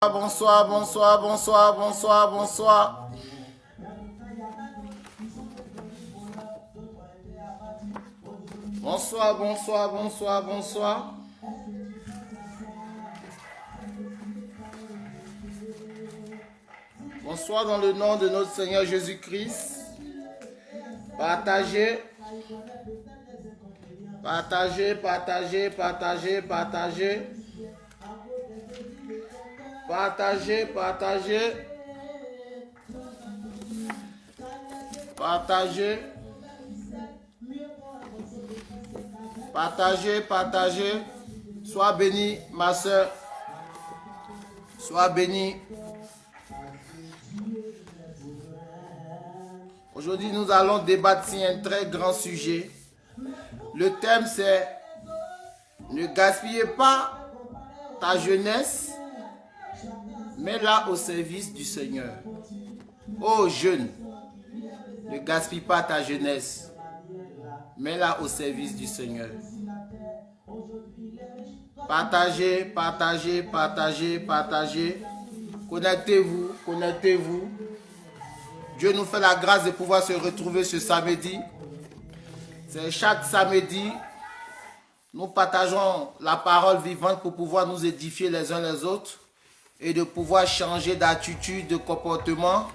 Bonsoir, bonsoir, bonsoir, bonsoir, bonsoir. Bonsoir, bonsoir, bonsoir, bonsoir. Bonsoir dans le nom de notre Seigneur Jésus-Christ. Partagez. Partagez, partagez, partagez, partagez. Partagez, partagez. Partagez. Partagez, partagez. Sois béni, ma soeur. Sois béni. Aujourd'hui, nous allons débattre sur un très grand sujet. Le thème, c'est ne gaspillez pas ta jeunesse, mets-la au service du Seigneur. Ô jeune, ne gaspille pas ta jeunesse, mets-la au service du Seigneur. Partagez, partagez, partagez, partagez. Connectez-vous, connectez-vous. Dieu nous fait la grâce de pouvoir se retrouver ce samedi. C'est chaque samedi, nous partageons la parole vivante pour pouvoir nous édifier les uns les autres et de pouvoir changer d'attitude, de comportement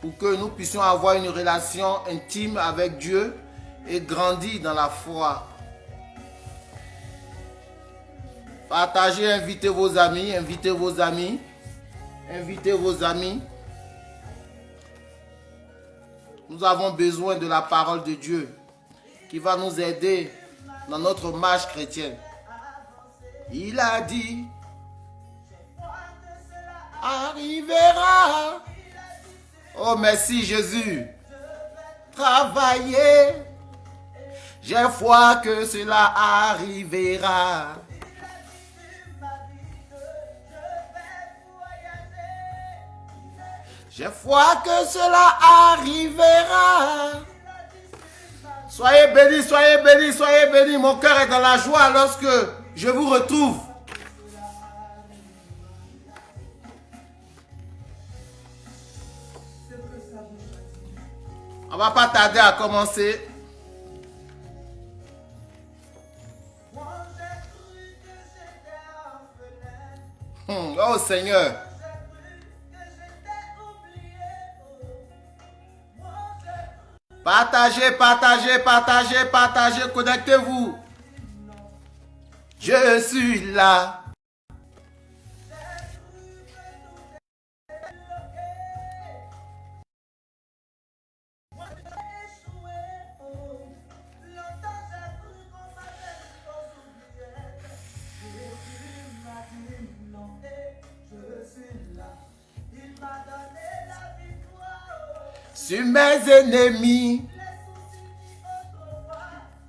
pour que nous puissions avoir une relation intime avec Dieu et grandir dans la foi. Partagez, invitez vos amis, invitez vos amis, invitez vos amis. Nous avons besoin de la parole de Dieu qui va nous aider dans notre marche chrétienne. Il a dit, arrivera. Oh merci Jésus. Travaillez. J'ai foi que cela arrivera. J'ai foi que cela arrivera. Soyez bénis, soyez bénis, soyez bénis. Mon cœur est dans la joie lorsque je vous retrouve. On ne va pas tarder à commencer. Oh Seigneur. Partagez, partagez, partagez, partagez, connectez-vous. Je suis là. Sur mes ennemis.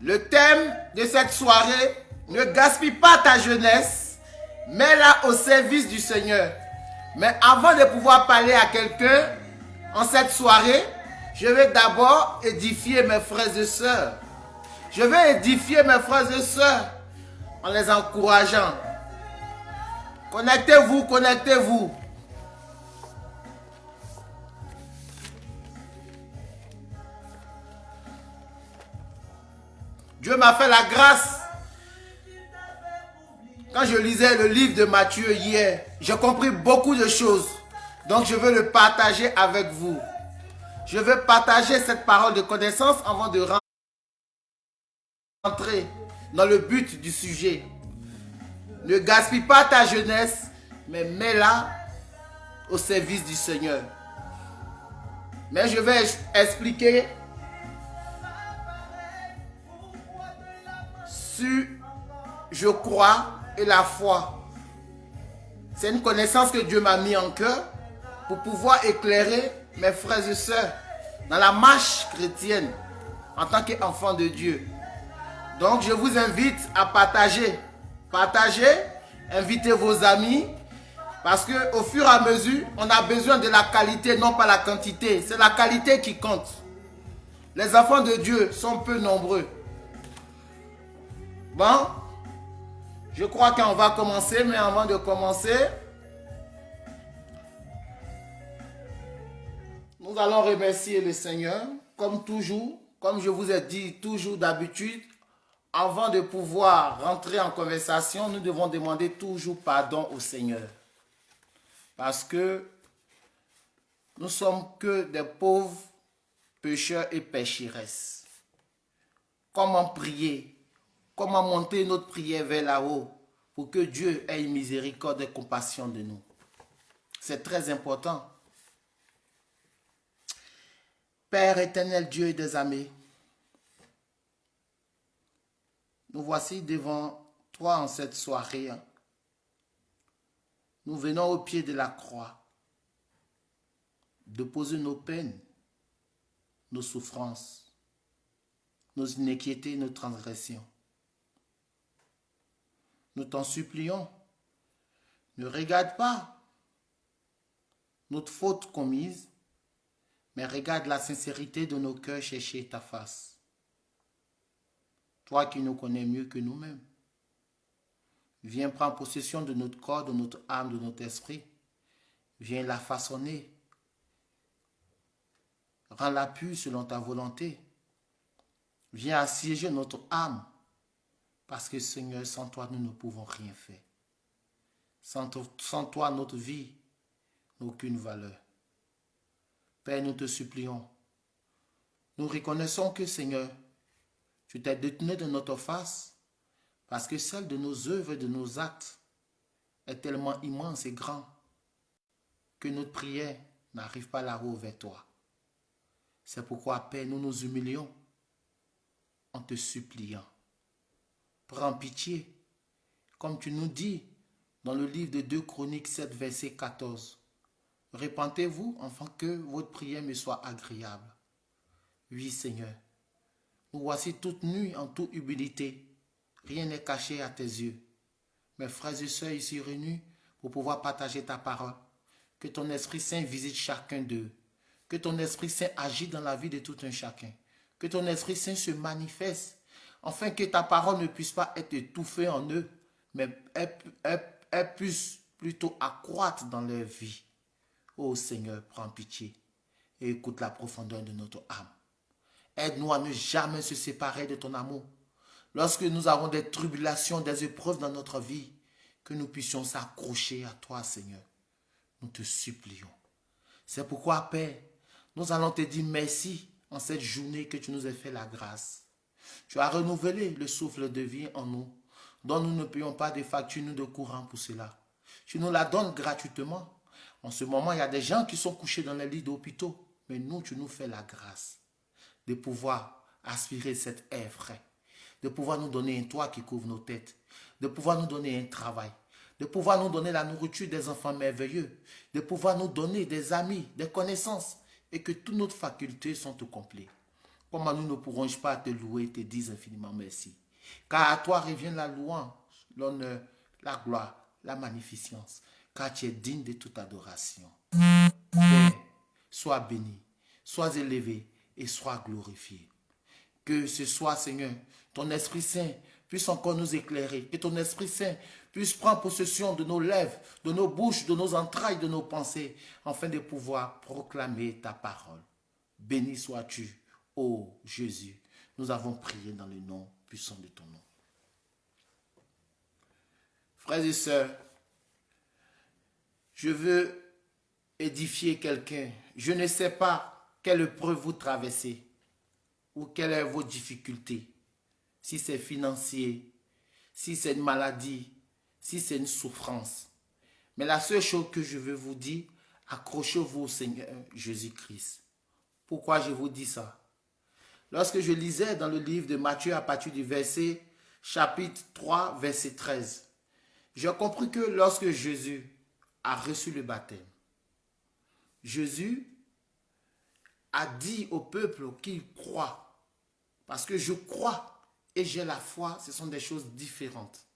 Le thème de cette soirée, ne gaspille pas ta jeunesse, mets-la au service du Seigneur. Mais avant de pouvoir parler à quelqu'un en cette soirée, je vais d'abord édifier mes frères et sœurs. Je vais édifier mes frères et sœurs en les encourageant. Connectez-vous, connectez-vous. Dieu m'a fait la grâce. Quand je lisais le livre de Matthieu hier, j'ai compris beaucoup de choses. Donc je veux le partager avec vous. Je veux partager cette parole de connaissance avant de rentrer dans le but du sujet. Ne gaspille pas ta jeunesse, mais mets-la au service du Seigneur. Mais je vais expliquer sur je crois et la foi. C'est une connaissance que Dieu m'a mis en cœur pour pouvoir éclairer mes frères et sœurs dans la marche chrétienne en tant qu'enfants de Dieu. Donc je vous invite à partager. Partagez, invitez vos amis parce qu'au fur et à mesure, on a besoin de la qualité, non pas la quantité. C'est la qualité qui compte. Les enfants de Dieu sont peu nombreux. Bon, je crois qu'on va commencer, mais avant de commencer, Nous allons remercier le Seigneur, comme toujours, comme je vous ai dit toujours d'habitude. Avant de pouvoir rentrer en conversation, nous devons demander toujours pardon au Seigneur. Parce que nous sommes que des pauvres pécheurs et pécheresses. Comment prier? Comment monter notre prière vers là-haut pour que Dieu ait miséricorde et compassion de nous? C'est très important. Père éternel, Dieu des armées, nous voici devant toi en cette soirée. Nous venons au pied de la croix, déposer nos peines, nos souffrances, nos iniquités, nos transgressions. Nous t'en supplions, ne regarde pas notre faute commise, mais regarde la sincérité de nos cœurs chercher ta face. Toi qui nous connais mieux que nous-mêmes, viens prendre possession de notre corps, de notre âme, de notre esprit. Viens la façonner. Rends-la pure selon ta volonté. Viens assiéger notre âme. Parce que Seigneur, sans toi, nous ne pouvons rien faire. Sans toi, notre vie n'a aucune valeur. Père, nous te supplions. Nous reconnaissons que, Seigneur, tu t'es détourné de notre face parce que celle de nos œuvres et de nos actes est tellement immense et grand que notre prière n'arrive pas là-haut vers toi. C'est pourquoi, Père, nous nous humilions en te suppliant. Prends pitié, comme tu nous dis dans le livre de 2 Chroniques 7, verset 14. Repentez-vous afin que votre prière me soit agréable. Oui, Seigneur, nous voici toutes nues en toute humilité. Rien n'est caché à tes yeux. Mes frères et sœurs ici réunis pour pouvoir partager ta parole. Que ton Esprit Saint visite chacun d'eux. Que ton Esprit Saint agisse dans la vie de tout un chacun. Que ton Esprit Saint se manifeste, afin que ta parole ne puisse pas être étouffée en eux, mais elle puisse plutôt accroître dans leur vie. Ô Seigneur, prends pitié et écoute la profondeur de notre âme. Aide-nous à ne jamais se séparer de ton amour. Lorsque nous avons des tribulations, des épreuves dans notre vie, que nous puissions s'accrocher à toi, Seigneur. Nous te supplions. C'est pourquoi, Père, nous allons te dire merci en cette journée que tu nous as fait la grâce. Tu as renouvelé le souffle de vie en nous, dont nous ne payons pas de facture ni de courant pour cela. Tu nous la donnes gratuitement. En ce moment, il y a des gens qui sont couchés dans les lits d'hôpitaux, mais nous, tu nous fais la grâce de pouvoir aspirer cet air frais, de pouvoir nous donner un toit qui couvre nos têtes, de pouvoir nous donner un travail, de pouvoir nous donner la nourriture des enfants merveilleux, de pouvoir nous donner des amis, des connaissances, et que toutes nos facultés sont au complet. Comment nous ne pourrons pas te louer et te dire infiniment merci? Car à toi revient la louange, l'honneur, la gloire, la magnificence, car tu es digne de toute adoration. Père, sois béni, sois élevé et sois glorifié. Que ce soit, Seigneur, ton Esprit Saint puisse encore nous éclairer. Que ton Esprit Saint puisse prendre possession de nos lèvres, de nos bouches, de nos entrailles, de nos pensées, afin de pouvoir proclamer ta parole. Béni sois-tu, ô Jésus. Nous avons prié dans le nom puissant de ton nom. Frères et sœurs, je veux édifier quelqu'un. Je ne sais pas quelle épreuve vous traversez ou quelles sont vos difficultés. Si c'est financier, si c'est une maladie, si c'est une souffrance. Mais la seule chose que je veux vous dire, accrochez-vous au Seigneur Jésus-Christ. Pourquoi je vous dis ça? Lorsque je lisais dans le livre de Matthieu à partir du verset chapitre 3, verset 13, j'ai compris que lorsque Jésus a reçu le baptême, Jésus a dit au peuple qu'il croit. Parce que je crois et j'ai la foi, ce sont des choses différentes.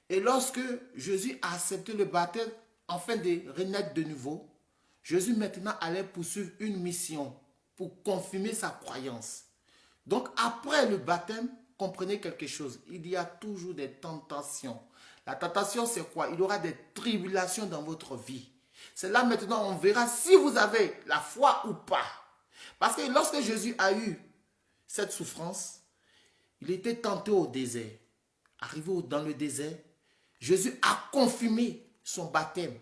Et lorsque Jésus a accepté le baptême, afin de renaître de nouveau, Jésus maintenant allait poursuivre une mission pour confirmer sa croyance. Donc après le baptême, comprenez quelque chose, il y a toujours des tentations. La tentation, c'est quoi? Il y aura des tribulations dans votre vie. C'est là maintenant on verra si vous avez la foi ou pas. Parce que lorsque Jésus a eu cette souffrance, il était tenté au désert. Arrivé dans le désert, Jésus a confirmé son baptême.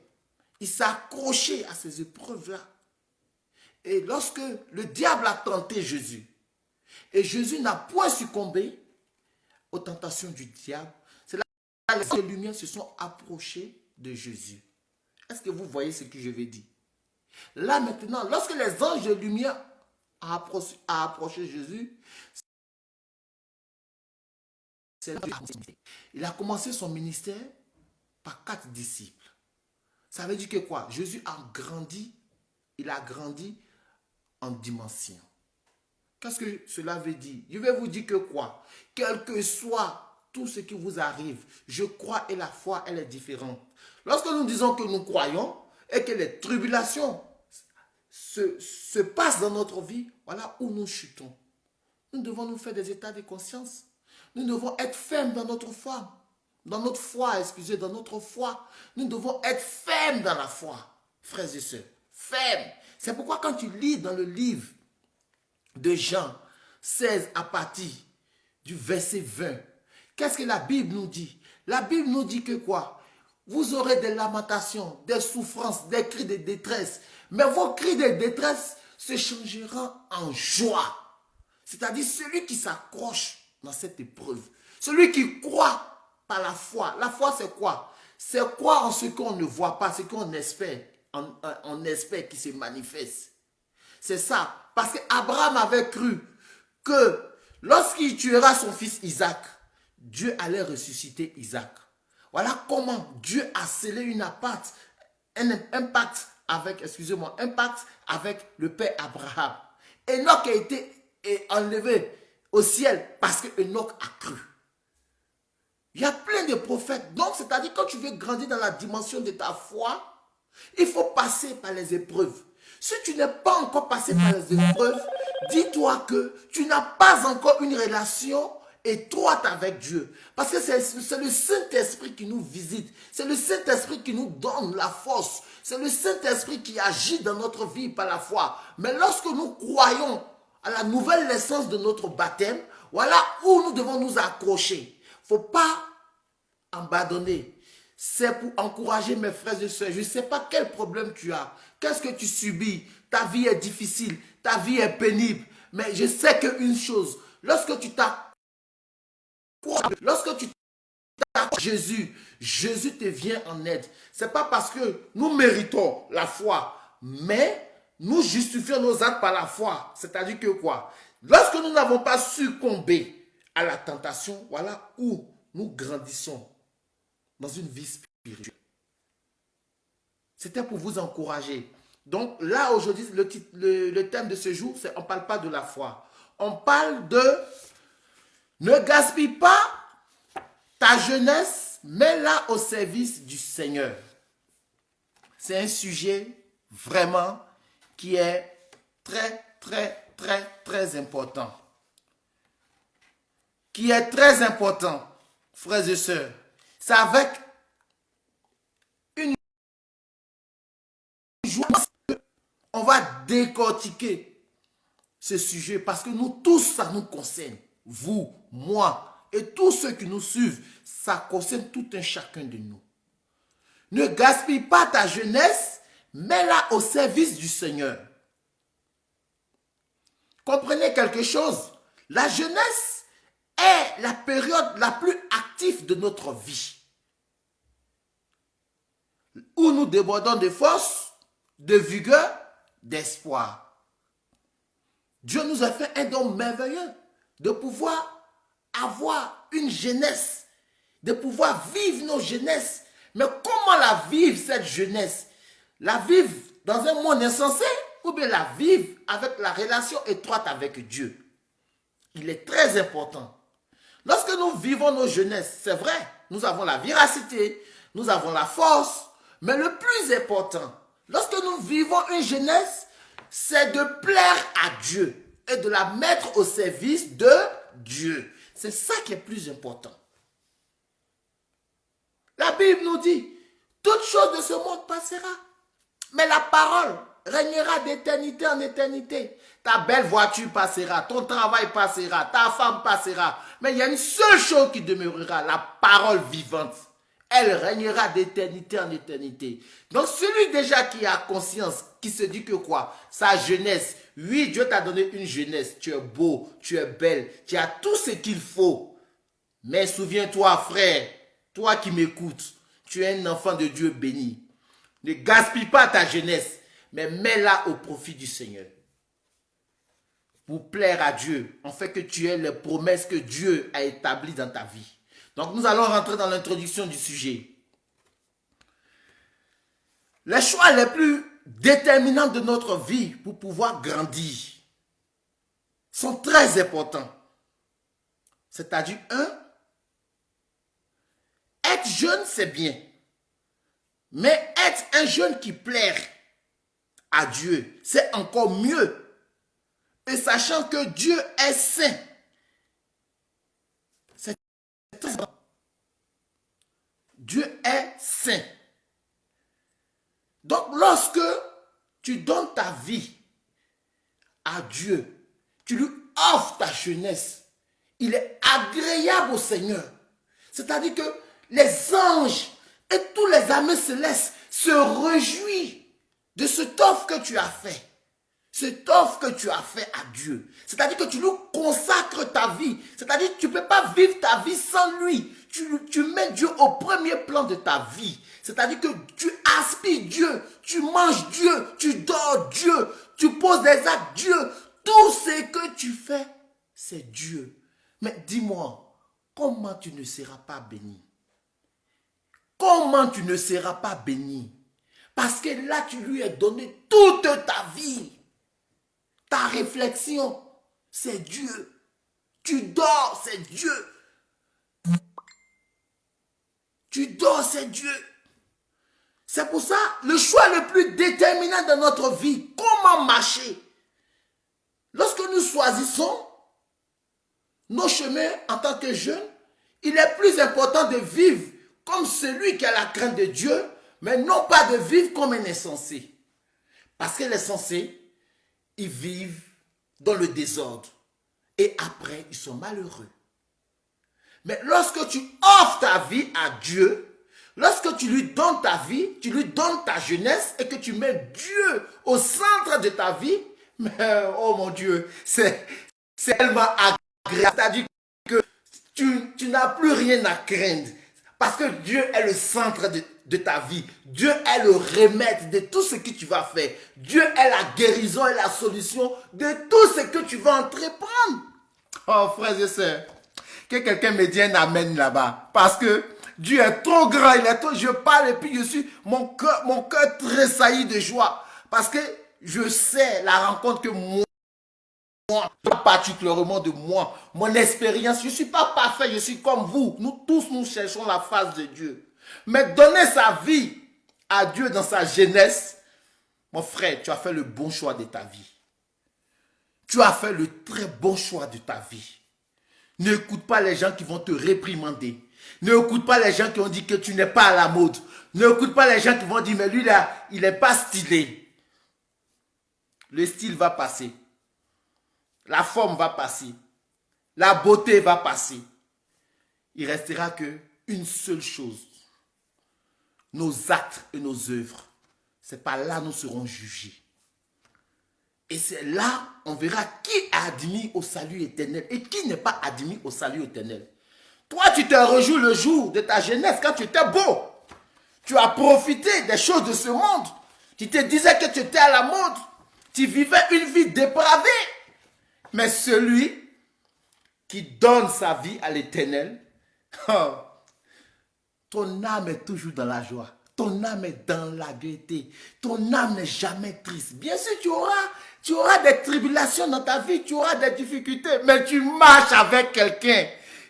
Il s'est accroché à ces épreuves-là. Et lorsque le diable a tenté Jésus, et Jésus n'a point succombé aux tentations du diable, c'est là que les anges de lumière se sont approchés de Jésus. Est-ce que vous voyez ce que je veux dire? Là maintenant, lorsque les anges de lumière ont approché Jésus, il a commencé son ministère par 4 disciples. Ça veut dire que quoi? Jésus a grandi, il a grandi en dimension. Qu'est-ce que cela veut dire? Je vais vous dire que quoi? Quel que soit tout ce qui vous arrive, je crois et la foi, elle est différente. Lorsque nous disons que nous croyons et que les tribulations se passent dans notre vie, voilà où nous chutons. Nous devons nous faire des états de conscience. Nous devons être fermes dans notre foi. Dans notre foi, excusez, dans notre foi. Nous devons être fermes dans la foi, frères et sœurs. Fermes. C'est pourquoi quand tu lis dans le livre de Jean 16 à partir du verset 20, qu'est-ce que la Bible nous dit? La Bible nous dit que quoi? Vous aurez des lamentations, des souffrances, des cris de détresse. Mais vos cris de détresse se changeront en joie. C'est-à-dire celui qui s'accroche dans cette épreuve. Celui qui croit par la foi. La foi, c'est quoi? C'est croire en ce qu'on ne voit pas, ce qu'on espère. On espère qu'il se manifeste. C'est ça. Parce qu'Abraham avait cru que lorsqu'il tuera son fils Isaac, Dieu allait ressusciter Isaac. Voilà comment Dieu a scellé un pacte avec le père Abraham. Enoch a été enlevé au ciel parce que Enoch a cru. Il y a plein de prophètes. Donc, c'est-à-dire quand tu veux grandir dans la dimension de ta foi, il faut passer par les épreuves. Si tu n'es pas encore passé par les épreuves, dis-toi que tu n'as pas encore une relation étroite avec Dieu. Parce que c'est le Saint-Esprit qui nous visite. C'est le Saint-Esprit qui nous donne la force. C'est le Saint-Esprit qui agit dans notre vie par la foi. Mais lorsque nous croyons à la nouvelle naissance de notre baptême, voilà où nous devons nous accrocher. Il ne faut pas abandonner. C'est pour encourager mes frères et sœurs. Je ne sais pas quel problème tu as. Qu'est-ce que tu subis? Ta vie est difficile. Ta vie est pénible. Mais je sais qu'une chose. Lorsque tu t'accroches à Jésus, Jésus te vient en aide. Ce n'est pas parce que nous méritons la foi. Mais nous justifions nos actes par la foi. C'est-à-dire que quoi? Lorsque nous n'avons pas succombé à la tentation, voilà où nous grandissons dans une vie spirituelle. C'était pour vous encourager. Donc là, aujourd'hui, le thème de ce jour, c'est on ne parle pas de la foi. On parle de ne gaspille pas ta jeunesse, mets-la au service du Seigneur. C'est un sujet vraiment qui est très important. Qui est très important, frères et sœurs. C'est avec une joie qu'on va décortiquer ce sujet parce que nous tous, ça nous concerne. Vous, moi et tous ceux qui nous suivent, ça concerne tout un chacun de nous. Ne gaspille pas ta jeunesse, mets-la au service du Seigneur. Comprenez quelque chose? La jeunesse est la période la plus active de notre vie. Où nous débordons de force, de vigueur, d'espoir. Dieu nous a fait un don merveilleux de pouvoir avoir une jeunesse, de pouvoir vivre nos jeunesses. Mais comment la vivre cette jeunesse? La vivre dans un monde insensé ou bien la vivre avec la relation étroite avec Dieu? Il est très important. Lorsque nous vivons nos jeunesses, c'est vrai, nous avons la véracité, nous avons la force, mais le plus important, lorsque nous vivons une jeunesse, c'est de plaire à Dieu et de la mettre au service de Dieu. C'est ça qui est plus important. La Bible nous dit, toute chose de ce monde passera. Mais la parole régnera d'éternité en éternité. Ta belle voiture passera, ton travail passera, ta femme passera. Mais il y a une seule chose qui demeurera, la parole vivante. Elle régnera d'éternité en éternité. Donc celui déjà qui a conscience, qui se dit que quoi? Sa jeunesse. Oui, Dieu t'a donné une jeunesse. Tu es beau, tu es belle, tu as tout ce qu'il faut. Mais souviens-toi, frère, toi qui m'écoutes, tu es un enfant de Dieu béni. Ne gaspille pas ta jeunesse, mais mets-la au profit du Seigneur. Pour plaire à Dieu, en fait que tu aies les promesses que Dieu a établies dans ta vie. Donc nous allons rentrer dans l'introduction du sujet. Les choix les plus déterminants de notre vie pour pouvoir grandir sont très importants. C'est-à-dire, être jeune, c'est bien. Mais être un jeune qui plaire à Dieu, c'est encore mieux. Et sachant que Dieu est saint, c'est très important. Dieu est saint. Donc lorsque tu donnes ta vie à Dieu, tu lui offres ta jeunesse, il est agréable au Seigneur. C'est-à-dire que les anges et tous les armées célestes se réjouissent de cette offre que tu as fait. Cette offre que tu as fait à Dieu. C'est-à-dire que tu lui consacres ta vie. C'est-à-dire que tu ne peux pas vivre ta vie sans lui. Tu mets Dieu au premier plan de ta vie. C'est-à-dire que tu aspires Dieu, tu manges Dieu, tu dors Dieu, tu poses des actes Dieu. Tout ce que tu fais, c'est Dieu. Mais dis-moi, comment tu ne seras pas béni? Comment tu ne seras pas béni? Parce que là, tu lui as donné toute ta vie. Ta réflexion, c'est Dieu. Tu dors, c'est Dieu. Tu dors, c'est Dieu. C'est pour ça, le choix le plus déterminant de notre vie, comment marcher. Lorsque nous choisissons nos chemins en tant que jeunes, il est plus important de vivre comme celui qui a la crainte de Dieu, mais non pas de vivre comme un insensé. Parce que les insensés, ils vivent dans le désordre. Et après, ils sont malheureux. Mais lorsque tu offres ta vie à Dieu, lorsque tu lui donnes ta vie, tu lui donnes ta jeunesse et que tu mets Dieu au centre de ta vie, mais oh mon Dieu, c'est tellement agréable. C'est-à-dire que tu n'as plus rien à craindre. Parce que Dieu est le centre de ta vie. Dieu est le remède de tout ce que tu vas faire. Dieu est la guérison et la solution de tout ce que tu vas entreprendre. Oh frères et sœurs, que quelqu'un me dise un amen là-bas. Parce que Dieu est trop grand, il est trop... Je parle et puis mon cœur tressaillit de joie. Parce que je sais la rencontre que moi, pas particulièrement de moi, mon expérience, je ne suis pas parfait, je suis comme vous. Nous tous, nous cherchons la face de Dieu. Mais donner sa vie à Dieu dans sa jeunesse, mon frère, tu as fait le bon choix de ta vie. Tu as fait le très bon choix de ta vie. N'écoute pas les gens qui vont te réprimander. N'écoute pas les gens qui ont dit que tu n'es pas à la mode. N'écoute pas les gens qui vont dire, mais lui là, il n'est pas stylé. Le style va passer. La forme va passer. La beauté va passer. Il restera qu'une seule chose. Nos actes et nos œuvres. C'est par là que nous serons jugés. Et c'est là, on verra qui est admis au salut éternel et qui n'est pas admis au salut éternel. Toi, tu te réjouis le jour de ta jeunesse quand tu étais beau. Tu as profité des choses de ce monde. Tu te disais que tu étais à la mode. Tu vivais une vie dépravée. Mais celui qui donne sa vie à l'éternel, oh, ton âme est toujours dans la joie. Ton âme est dans la gaieté. Ton âme n'est jamais triste. Bien sûr, tu auras des tribulations dans ta vie. Tu auras des difficultés. Mais tu marches avec quelqu'un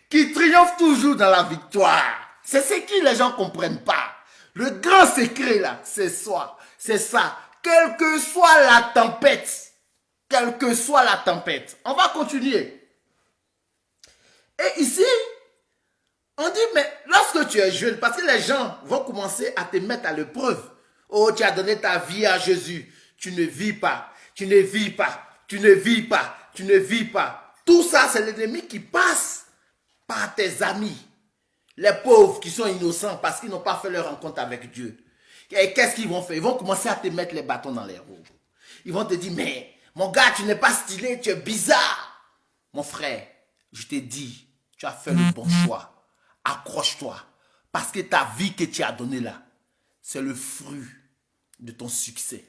qui triomphe toujours dans la victoire. C'est ce que les gens ne comprennent pas. Le grand secret là, c'est ça. C'est ça. Quelle que soit la tempête. Quelle que soit la tempête. On va continuer. Et ici, on dit, mais lorsque tu es jeune, parce que les gens vont commencer à te mettre à l'épreuve. Oh, tu as donné ta vie à Jésus. Tu ne vis pas. Tu ne vis pas. Tu ne vis pas. Tu ne vis pas. Tout ça, c'est l'ennemi qui passe par tes amis. Les pauvres qui sont innocents parce qu'ils n'ont pas fait leur rencontre avec Dieu. Et qu'est-ce qu'ils vont faire? Ils vont commencer à te mettre les bâtons dans les roues. Ils vont te dire, mais mon gars, tu n'es pas stylé, tu es bizarre. Mon frère, je t'ai dit, tu as fait le bon choix. Accroche-toi. Parce que ta vie que tu as donnée là, c'est le fruit de ton succès.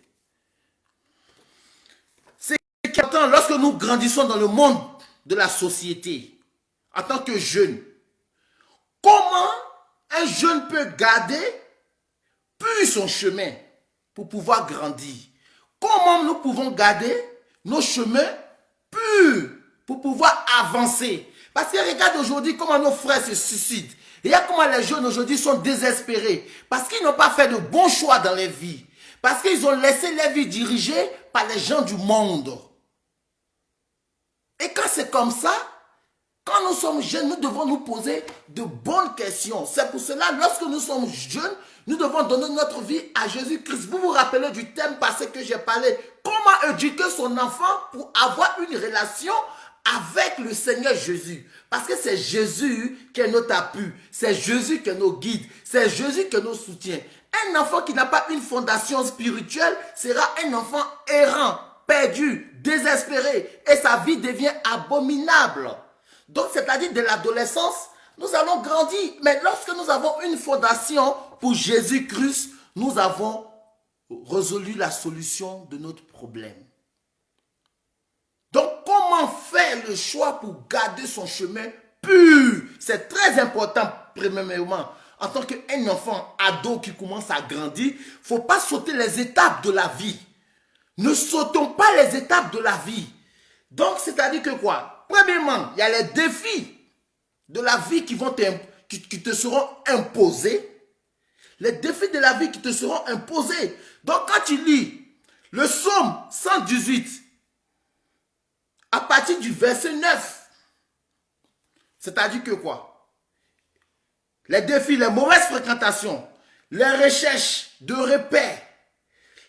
C'est important lorsque nous grandissons dans le monde de la société, en tant que jeune, comment un jeune peut garder plus son chemin pour pouvoir grandir? Comment nous pouvons garder nos chemins purs pour pouvoir avancer? Parce que regarde aujourd'hui comment nos frères se suicident. Regarde comment les jeunes aujourd'hui sont désespérés. Parce qu'ils n'ont pas fait de bons choix dans leur vie. Parce qu'ils ont laissé leur vie dirigée par les gens du monde. Et quand c'est comme ça, quand nous sommes jeunes, nous devons nous poser de bonnes questions. C'est pour cela, lorsque nous sommes jeunes, nous devons donner notre vie à Jésus-Christ. Vous vous rappelez du thème passé que j'ai parlé. Comment éduquer son enfant pour avoir une relation avec le Seigneur Jésus. Parce que c'est Jésus qui est notre appui. C'est Jésus qui est nos guides. C'est Jésus qui est nos soutiens. Un enfant qui n'a pas une fondation spirituelle sera un enfant errant, perdu, désespéré. Et sa vie devient abominable. Donc, c'est-à-dire de l'adolescence, nous allons grandir. Mais lorsque nous avons une fondation pour Jésus-Christ, nous avons résolu la solution de notre problème. Donc, comment faire le choix pour garder son chemin pur? C'est très important, premièrement. En tant qu'un enfant ado qui commence à grandir, il ne faut pas sauter les étapes de la vie. Ne sautons pas les étapes de la vie. Donc, c'est-à-dire que quoi? Premièrement, il y a les défis de la vie qui te seront imposés. Les défis de la vie qui te seront imposés. Donc, quand tu lis le psaume 118, à partir du verset 9, c'est-à-dire que quoi? Les défis, les mauvaises fréquentations, les recherches de repères,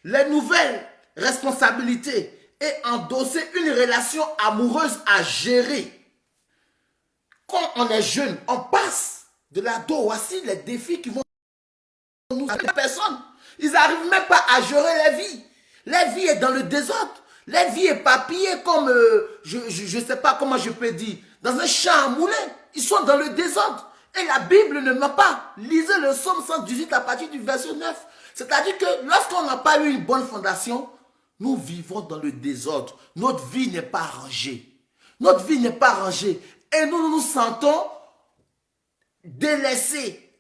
les nouvelles responsabilités et endosser une relation amoureuse à gérer. Quand on est jeune, on passe de l'ado. Voici les défis qui vont nous arriver. Personne. Ils n'arrivent même pas à gérer la vie. La vie est dans le désordre. La vie est papillée comme, je ne sais pas comment je peux dire, dans un champ à moulin. Ils sont dans le désordre. Et la Bible ne ment pas. Lisez le psaume 118 à partir du verset 9. C'est-à-dire que lorsqu'on n'a pas eu une bonne fondation, nous vivons dans le désordre. Notre vie n'est pas rangée. Notre vie n'est pas rangée. Et nous nous sentons délaissés.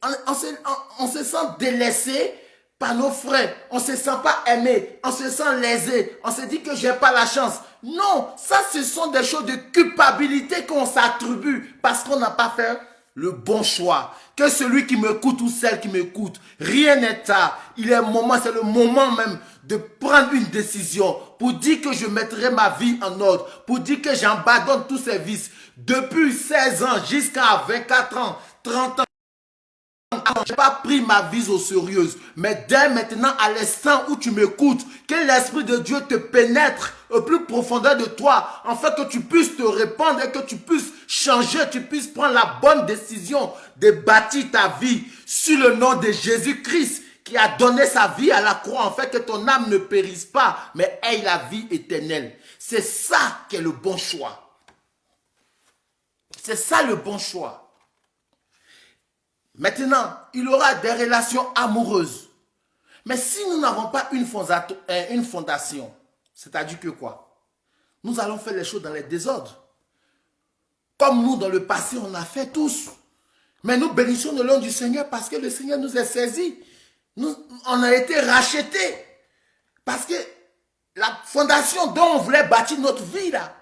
On se sent délaissés par nos frères. On ne se sent pas aimé. On se sent lésé. On se dit que je n'ai pas la chance. Non, ça ce sont des choses de culpabilité qu'on s'attribue parce qu'on n'a pas fait le bon choix. Que celui qui m'écoute ou celle qui m'écoute, rien n'est tard. C'est le moment même de prendre une décision pour dire que je mettrai ma vie en ordre, pour dire que j'abandonne tous ces vices. Depuis 16 ans jusqu'à 24 ans, 30 ans, je n'ai pas pris ma vie au sérieux. Mais dès maintenant, à l'instant où tu m'écoutes, que l'Esprit de Dieu te pénètre au plus profondeur de toi, afin que tu puisses te répandre et que tu puisses changer, tu puisses prendre la bonne décision de bâtir ta vie sur le nom de Jésus-Christ qui a donné sa vie à la croix, afin que ton âme ne périsse pas, mais ait la vie éternelle. C'est ça qui est le bon choix. C'est ça le bon choix. Maintenant, il aura des relations amoureuses. Mais si nous n'avons pas une fondation, c'est-à-dire que quoi? Nous allons faire les choses dans les désordres. Comme nous, dans le passé, on a fait tous. Mais nous bénissons le nom du Seigneur parce que le Seigneur nous a saisis. On a été rachetés. Parce que la fondation dont on voulait bâtir notre vie, là,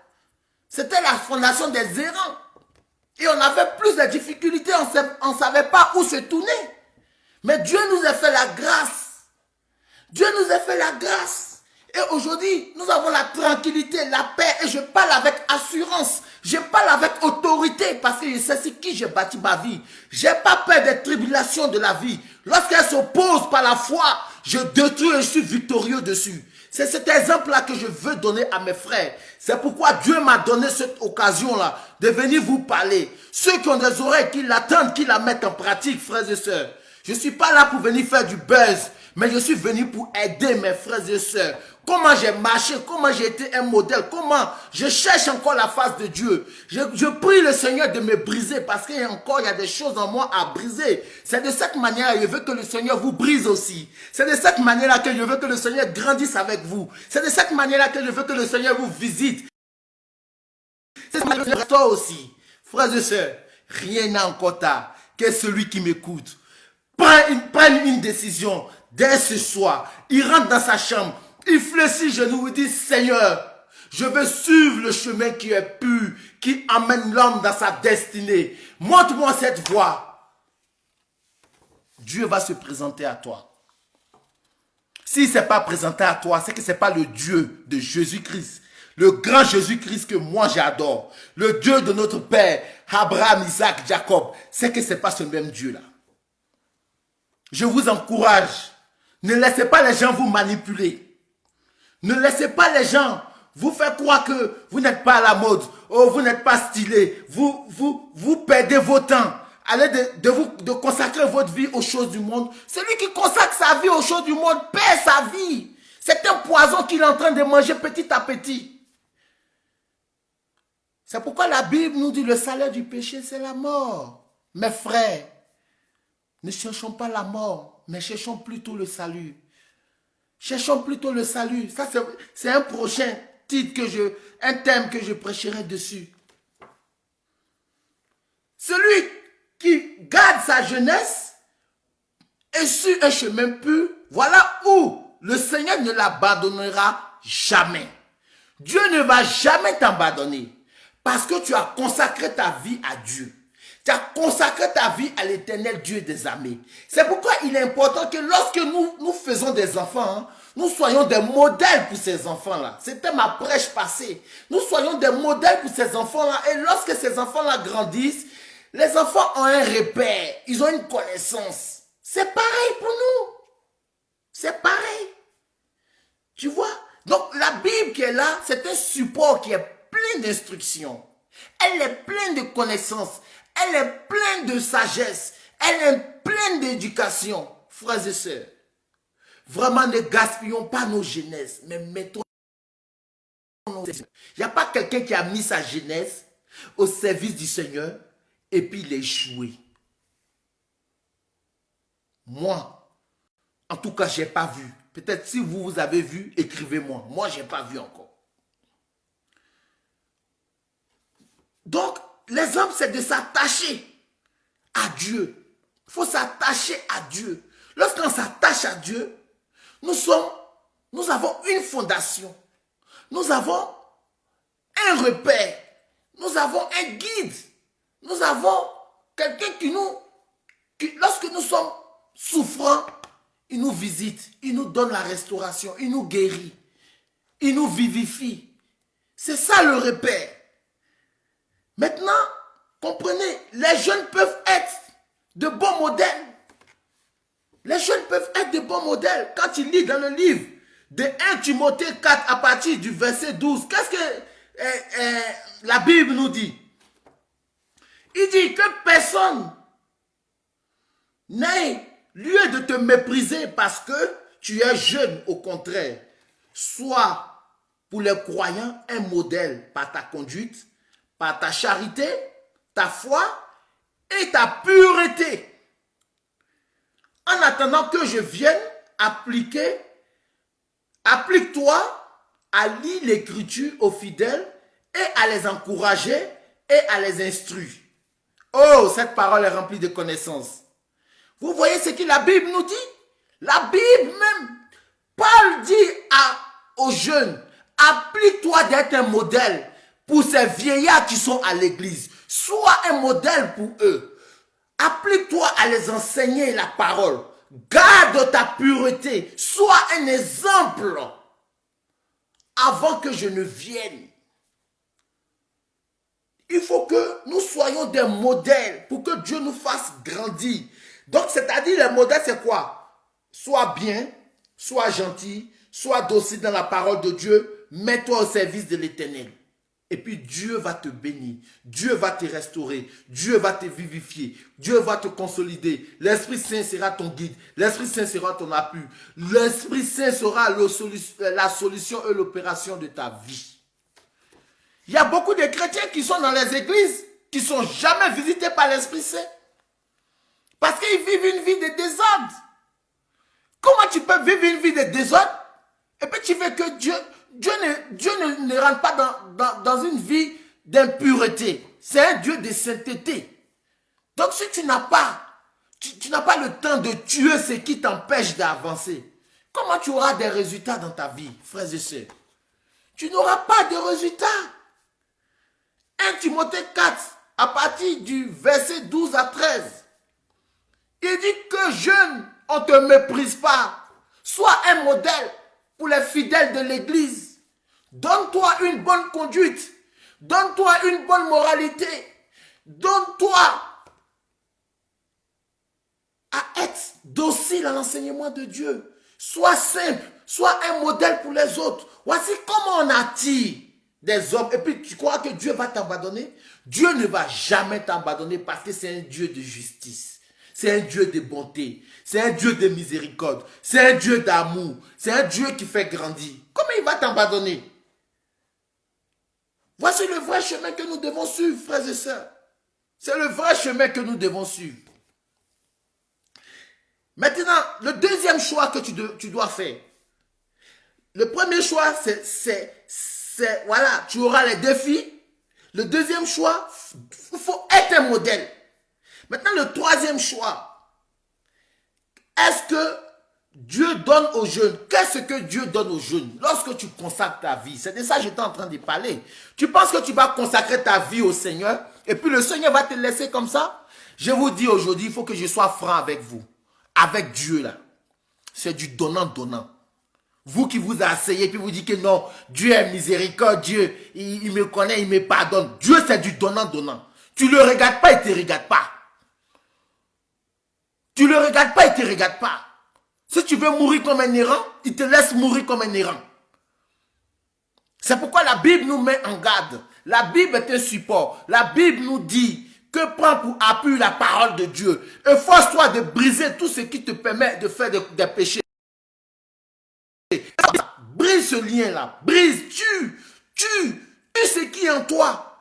c'était la fondation des errants. Et on avait plus de difficultés, on ne savait pas où se tourner. Mais Dieu nous a fait la grâce. Dieu nous a fait la grâce. Et aujourd'hui, nous avons la tranquillité, la paix. Et je parle avec assurance. Je parle avec autorité parce que je sais sur qui j'ai bâti ma vie. Je n'ai pas peur des tribulations de la vie. Lorsqu'elles s'opposent par la foi, je détruis et je suis victorieux dessus. C'est cet exemple-là que je veux donner à mes frères. C'est pourquoi Dieu m'a donné cette occasion-là de venir vous parler. Ceux qui ont des oreilles, qui l'attendent, qui la mettent en pratique, frères et sœurs. Je ne suis pas là pour venir faire du buzz, mais je suis venu pour aider mes frères et sœurs. Comment j'ai marché, comment j'ai été un modèle, comment je cherche encore la face de Dieu. Je prie le Seigneur de me briser parce qu'il y a des choses en moi à briser. C'est de cette manière que je veux que le Seigneur vous brise aussi. C'est de cette manière que je veux que le Seigneur grandisse avec vous. C'est de cette manière que je veux que le Seigneur vous visite. C'est ce que je veux toi aussi. Frères et sœurs, rien n'a encore tard que celui qui m'écoute. Prenne une décision dès ce soir. Il rentre dans sa chambre. Il fléchit genoux et dit, Seigneur, je veux suivre le chemin qui est pur, qui amène l'homme dans sa destinée. Montre-moi cette voie. Dieu va se présenter à toi. S'il ne s'est pas présenté à toi, c'est que ce n'est pas le Dieu de Jésus-Christ. Le grand Jésus-Christ que moi j'adore. Le Dieu de notre Père, Abraham, Isaac, Jacob. C'est que ce n'est pas ce même Dieu-là. Je vous encourage. Ne laissez pas les gens vous manipuler. Ne laissez pas les gens vous faire croire que vous n'êtes pas à la mode. Oh, vous n'êtes pas stylé. Vous perdez votre temps. Allez de consacrer votre vie aux choses du monde. Celui qui consacre sa vie aux choses du monde perd sa vie. C'est un poison qu'il est en train de manger petit à petit. C'est pourquoi la Bible nous dit le salaire du péché, c'est la mort. Mes frères, ne cherchons pas la mort, mais cherchons plutôt le salut. Cherchons plutôt le salut. Ça, c'est un prochain titre un thème que je prêcherai dessus. Celui qui garde sa jeunesse est sur un chemin pur. Voilà où le Seigneur ne l'abandonnera jamais. Dieu ne va jamais t'abandonner parce que tu as consacré ta vie à Dieu. Tu as consacré ta vie à l'Éternel Dieu des armées. C'est pourquoi il est important que lorsque nous faisons des enfants, nous soyons des modèles pour ces enfants-là. C'était ma prêche passée. Nous soyons des modèles pour ces enfants-là. Et lorsque ces enfants-là grandissent, les enfants ont un repère. Ils ont une connaissance. C'est pareil pour nous. C'est pareil. Tu vois? Donc la Bible qui est là, c'est un support qui est plein d'instructions. Elle est pleine de connaissances. Elle est pleine de sagesse. Elle est pleine d'éducation. Frères et sœurs, vraiment ne gaspillons pas nos jeunesses, mais mettons nos... Il n'y a pas quelqu'un qui a mis sa jeunesse au service du Seigneur et puis il a échoué. Moi, en tout cas, je n'ai pas vu. Peut-être si vous avez vu, écrivez-moi. Moi, je n'ai pas vu encore. Donc, l'exemple, c'est de s'attacher à Dieu. Il faut s'attacher à Dieu. Lorsqu'on s'attache à Dieu, nous avons une fondation. Nous avons un repère. Nous avons un guide. Nous avons quelqu'un lorsque nous sommes souffrants, il nous visite. Il nous donne la restauration. Il nous guérit. Il nous vivifie. C'est ça le repère. Maintenant, comprenez, les jeunes peuvent être de bons modèles. Les jeunes peuvent être de bons modèles. Quand ils lisent dans le livre de 1 Timothée 4 à partir du verset 12, qu'est-ce que la Bible nous dit? Il dit que personne n'ait lieu de te mépriser parce que tu es jeune. Au contraire, sois pour les croyants un modèle par ta conduite, par ta charité, ta foi et ta pureté. En attendant que je vienne, applique-toi à lire l'écriture aux fidèles et à les encourager et à les instruire. Oh, cette parole est remplie de connaissances. Vous voyez ce que la Bible nous dit? La Bible même, Paul dit aux jeunes, applique-toi d'être un modèle pour ces vieillards qui sont à l'église. Sois un modèle pour eux. Applique-toi à les enseigner la parole. Garde ta pureté. Sois un exemple avant que je ne vienne. Il faut que nous soyons des modèles pour que Dieu nous fasse grandir. Donc, c'est-à-dire, les modèles, c'est quoi? Sois bien, sois gentil, sois docile dans la parole de Dieu, mets-toi au service de l'Éternel. Et puis Dieu va te bénir, Dieu va te restaurer, Dieu va te vivifier, Dieu va te consolider. L'Esprit Saint sera ton guide, l'Esprit Saint sera ton appui. L'Esprit Saint sera la solution et l'opération de ta vie. Il y a beaucoup de chrétiens qui sont dans les églises, qui ne sont jamais visités par l'Esprit Saint. Parce qu'ils vivent une vie de désordre. Comment tu peux vivre une vie de désordre et puis tu veux que Dieu ne rentre pas dans une vie d'impureté. C'est un Dieu de sainteté. Donc si tu n'as pas le temps de tuer ce qui t'empêche d'avancer, comment tu auras des résultats dans ta vie, frères et sœurs? Tu n'auras pas de résultats. 1 Timothée 4, à partir du verset 12 à 13, il dit que jeune, on ne te méprise pas. Sois un modèle pour les fidèles de l'église. Donne-toi une bonne conduite. Donne-toi une bonne moralité. Donne-toi à être docile à l'enseignement de Dieu. Sois simple. Sois un modèle pour les autres. Voici comment on attire des hommes. Et puis tu crois que Dieu va t'abandonner? Dieu ne va jamais t'abandonner parce que c'est un Dieu de justice. C'est un Dieu de bonté. C'est un Dieu de miséricorde. C'est un Dieu d'amour. C'est un Dieu qui fait grandir. Comment il va t'abandonner? Voici le vrai chemin que nous devons suivre, frères et sœurs. C'est le vrai chemin que nous devons suivre. Maintenant, le deuxième choix que tu dois faire. Le premier choix, c'est voilà, tu auras les défis. Le deuxième choix, il faut être un modèle. Maintenant, le troisième choix, est-ce que Dieu donne aux jeunes? Qu'est-ce que Dieu donne aux jeunes lorsque tu consacres ta vie? C'est de ça que j'étais en train de parler. Tu penses que tu vas consacrer ta vie au Seigneur et puis le Seigneur va te laisser comme ça? Je vous dis aujourd'hui, il faut que je sois franc avec vous. Avec Dieu là. C'est du donnant-donnant. Vous qui vous asseyez puis vous dites que non, Dieu est miséricorde, Dieu, il me connaît, il me pardonne. Dieu c'est du donnant-donnant. Tu ne le regardes pas, il ne te regarde pas. Tu ne le regardes pas, il ne te regarde pas. Si tu veux mourir comme un errant, il te laisse mourir comme un errant. C'est pourquoi la Bible nous met en garde. La Bible est un support. La Bible nous dit que prends pour appui la parole de Dieu. Efforce-toi de briser tout ce qui te permet de faire des péchés. Brise ce lien-là. Brise, tue ce qui est en toi.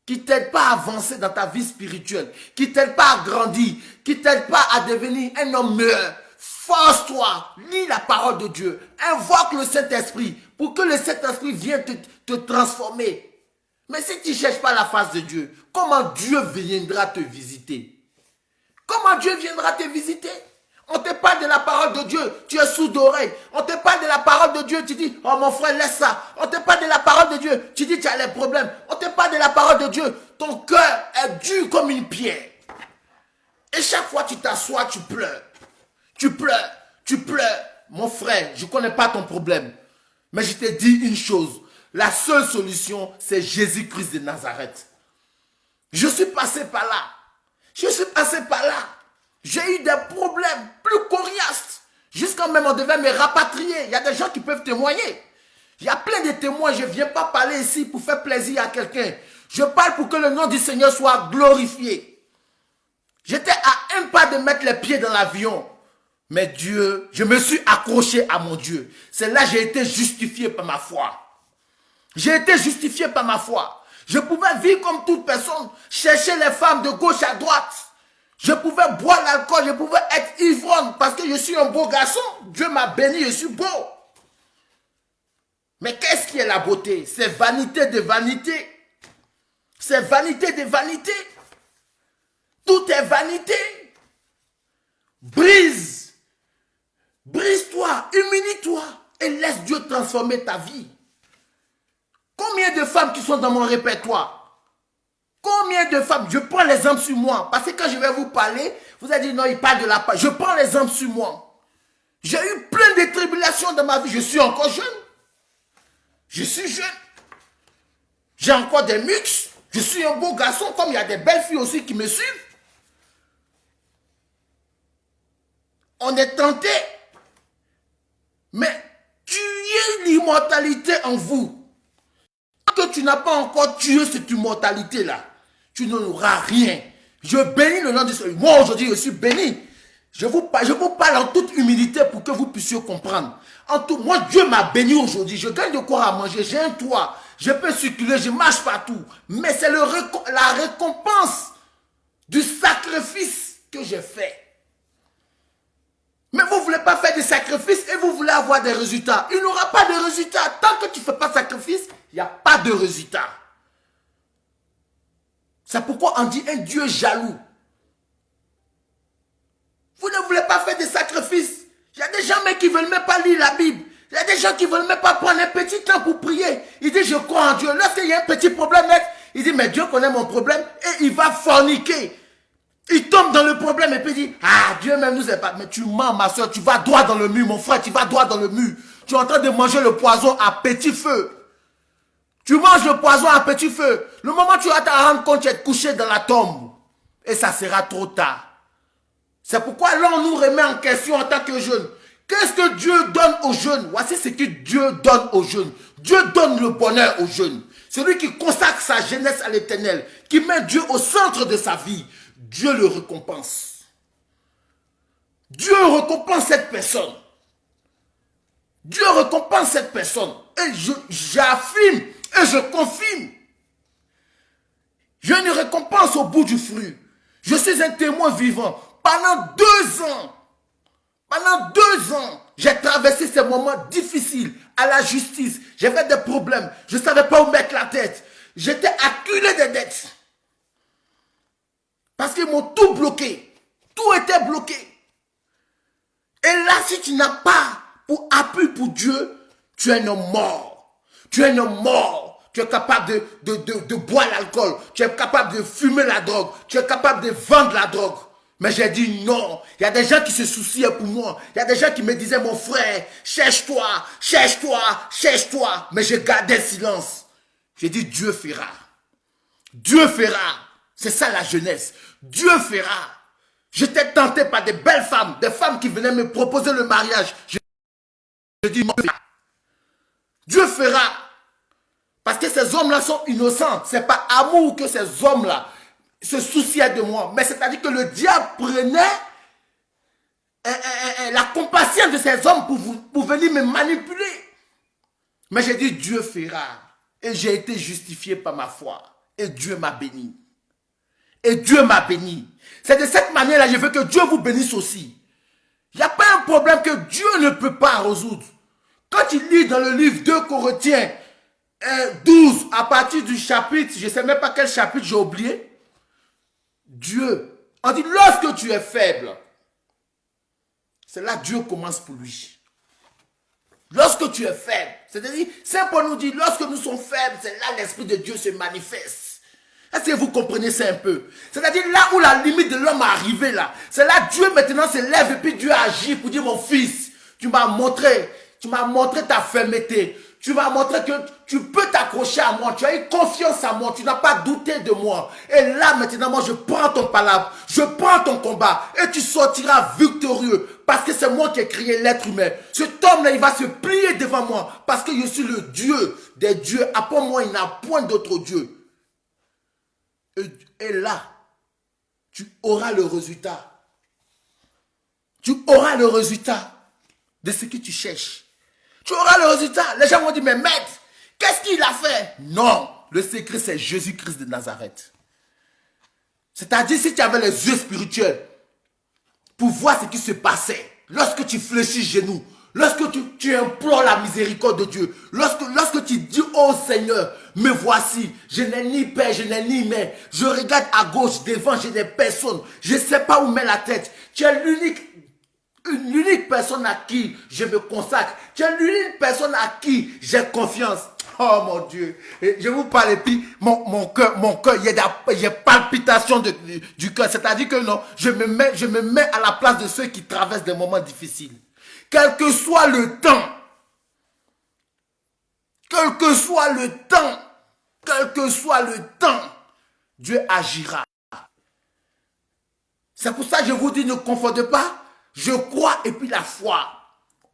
Qui ne t'aide pas à avancer dans ta vie spirituelle, qui ne t'aide pas à grandir, qui ne t'aide pas à devenir un homme meilleur. Force-toi, lis la parole de Dieu, invoque le Saint-Esprit pour que le Saint-Esprit vienne te transformer. Mais si tu ne cherches pas la face de Dieu, comment Dieu viendra te visiter? Comment Dieu viendra te visiter? On te parle de la parole de Dieu, tu es sourd d'oreille. On te parle de la parole de Dieu, tu dis, oh mon frère, laisse ça. On te parle de la parole de Dieu, tu dis, tu as les problèmes. On te parle de la parole de Dieu, ton cœur est dur comme une pierre. Et chaque fois que tu t'assois, tu pleures. Tu pleures, tu pleures. Mon frère, je ne connais pas ton problème. Mais je te dis une chose, la seule solution, c'est Jésus-Christ de Nazareth. Je suis passé par là. Je suis passé par là. J'ai eu des problèmes plus coriaces. Jusqu'à même on devait me rapatrier. Il y a des gens qui peuvent témoigner. Il y a plein de témoins. Je ne viens pas parler ici pour faire plaisir à quelqu'un. Je parle pour que le nom du Seigneur soit glorifié. J'étais à un pas de mettre les pieds dans l'avion. Mais Dieu, je me suis accroché à mon Dieu. C'est là que j'ai été justifié par ma foi. J'ai été justifié par ma foi. Je pouvais vivre comme toute personne. Chercher les femmes de gauche à droite. Je pouvais boire l'alcool, je pouvais être ivrogne parce que je suis un beau garçon. Dieu m'a béni, je suis beau. Mais qu'est-ce qui est la beauté? C'est vanité de vanité. C'est vanité de vanité. Tout est vanité. Brise-toi, humilie-toi et laisse Dieu transformer ta vie. Combien de femmes qui sont dans mon répertoire? Combien de femmes? Je prends l'exemple sur moi. Parce que quand je vais vous parler, vous allez dire non, il parle de la part. Je prends l'exemple sur moi. J'ai eu plein de tribulations dans ma vie. Je suis encore jeune. Je suis jeune. J'ai encore des mux. Je suis un beau garçon, comme il y a des belles filles aussi qui me suivent. On est tenté. Mais tuez l'immortalité en vous. Tant que tu n'as pas encore tué cette immortalité-là, tu n'auras rien. Je bénis le nom de Seigneur. Moi, aujourd'hui, je suis béni. Je vous parle en toute humilité pour que vous puissiez comprendre. En tout, moi, Dieu m'a béni aujourd'hui. Je gagne de quoi à manger. J'ai un toit. Je peux circuler. Je marche partout. Mais c'est la récompense du sacrifice que j'ai fait. Mais vous ne voulez pas faire des sacrifices et vous voulez avoir des résultats. Il n'y aura pas de résultats. Tant que tu ne fais pas de sacrifice, il n'y a pas de résultats. C'est pourquoi on dit un Dieu jaloux. Vous ne voulez pas faire des sacrifices. Il y a des gens mais qui ne veulent même pas lire la Bible. Il y a des gens qui ne veulent même pas prendre un petit temps pour prier. Il dit, je crois en Dieu. Lorsqu'il y a un petit problème, il dit, mais Dieu connaît mon problème et il va forniquer. Il tombe dans le problème et puis il dit, ah, Dieu même nous est pas. Mais tu mens, ma soeur, tu vas droit dans le mur, mon frère, tu vas droit dans le mur. Tu es en train de manger le poison à petit feu. Tu manges le poison à petit feu. Le moment où tu vas te rendre compte, tu es couché dans la tombe. Et ça sera trop tard. C'est pourquoi l'on nous remet en question en tant que jeunes. Qu'est-ce que Dieu donne aux jeunes? Voici ce que Dieu donne aux jeunes. Dieu donne le bonheur aux jeunes. Celui qui consacre sa jeunesse à l'Éternel, qui met Dieu au centre de sa vie, Dieu le récompense. Dieu récompense cette personne. Dieu récompense cette personne. Et j'affirme et je confirme. J'ai une récompense au bout du fruit. Je suis un témoin vivant. Pendant 2 ans, j'ai traversé ces moments difficiles à la justice. J'ai fait des problèmes. Je ne savais pas où mettre la tête. J'étais acculé de dettes. Parce qu'ils m'ont tout bloqué. Tout était bloqué. Et là, si tu n'as pas pour appui pour Dieu, tu es un homme mort. Tu es un homme mort. Tu es capable de boire l'alcool. Tu es capable de fumer la drogue. Tu es capable de vendre la drogue. Mais j'ai dit non. Il y a des gens qui se souciaient pour moi. Il y a des gens qui me disaient, mon frère, cherche-toi, cherche-toi, cherche-toi. Mais j'ai gardé silence. J'ai dit, Dieu fera. Dieu fera. C'est ça la jeunesse. Dieu fera. J'étais tenté par des belles femmes, des femmes qui venaient me proposer le mariage. Je dis non. Dieu fera. Parce que ces hommes-là sont innocents. Ce n'est pas amour que ces hommes-là se souciaient de moi. Mais c'est-à-dire que le diable prenait la compassion de ces hommes pour venir me manipuler. Mais j'ai dit Dieu fera. Et j'ai été justifié par ma foi. Et Dieu m'a béni. Et Dieu m'a béni. C'est de cette manière-là, je veux que Dieu vous bénisse aussi. Il n'y a pas un problème que Dieu ne peut pas résoudre. Quand tu lis dans le livre 2 Corinthiens 12, à partir du chapitre, je ne sais même pas quel chapitre, j'ai oublié. Dieu, on dit lorsque tu es faible, c'est là que Dieu commence pour lui. Lorsque tu es faible, c'est-à-dire, Saint Paul nous dit, lorsque nous sommes faibles, c'est là l'Esprit de Dieu se manifeste. Est-ce que vous comprenez ça un peu? C'est-à-dire là où la limite de l'homme est arrivée là, c'est là Dieu maintenant se lève et puis Dieu agit pour dire mon fils, tu m'as montré ta fermeté. Tu m'as montré que tu peux t'accrocher à moi. Tu as eu confiance en moi. Tu n'as pas douté de moi. Et là, maintenant, moi, je prends ton palabre. Je prends ton combat. Et tu sortiras victorieux. Parce que c'est moi qui ai créé l'être humain. Cet homme-là, il va se plier devant moi. Parce que je suis le Dieu des dieux. Après moi, il n'y a point d'autre Dieu. Et là, tu auras le résultat. Tu auras le résultat de ce que tu cherches. Tu auras le résultat. Les gens vont dire, mais maître, qu'est-ce qu'il a fait? Non, le secret c'est Jésus-Christ de Nazareth. C'est-à-dire, si tu avais les yeux spirituels pour voir ce qui se passait, lorsque tu fléchis genoux, lorsque tu implores la miséricorde de Dieu, lorsque tu dis, oh Seigneur, me voici, je n'ai ni père, je n'ai ni mère, je regarde à gauche, devant, je n'ai personne, je ne sais pas où mettre la tête, tu es l'unique personne à qui je me consacre. Tu es l'unique personne à qui j'ai confiance. Oh mon Dieu. Et je vous parle et puis mon cœur, il y a des palpitations du cœur. C'est-à-dire que non, je me mets à la place de ceux qui traversent des moments difficiles. Quel que soit le temps, quel que soit le temps, Dieu agira. C'est pour ça que je vous dis, ne confondez pas. Je crois et puis la foi.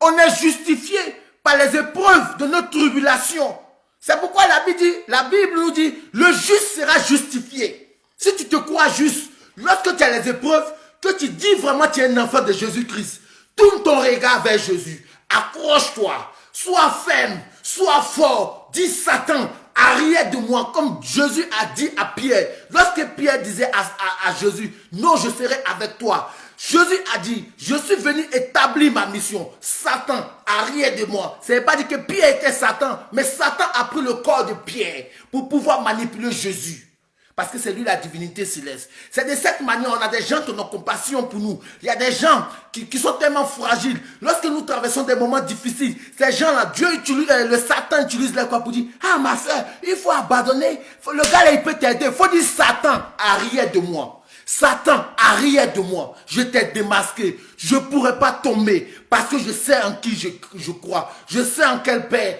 On est justifié par les épreuves de notre tribulation. C'est pourquoi la Bible nous dit, le juste sera justifié. Si tu te crois juste, lorsque tu as les épreuves, que tu dis vraiment que tu es un enfant de Jésus-Christ, tourne ton regard vers Jésus. Accroche-toi. Sois ferme. Sois fort. Dis Satan, arrière de moi, comme Jésus a dit à Pierre. Lorsque Pierre disait à Jésus, non, je serai avec toi. Jésus a dit, je suis venu établir ma mission. Satan, arrière de moi. Ça ne veut pas dire que Pierre était Satan, mais Satan a pris le corps de Pierre pour pouvoir manipuler Jésus. Parce que c'est lui la divinité céleste. C'est de cette manière, on a des gens qui ont compassion pour nous. Il y a des gens qui sont tellement fragiles. Lorsque nous traversons des moments difficiles, ces gens-là, le Satan utilise les corps pour dire, ah ma soeur, il faut abandonner. Le gars là, il peut t'aider. Il faut dire, Satan, arrière de moi. Satan, arrière de moi. Je t'ai démasqué. Je ne pourrai pas tomber parce que je sais en qui je crois. Je sais en quel Père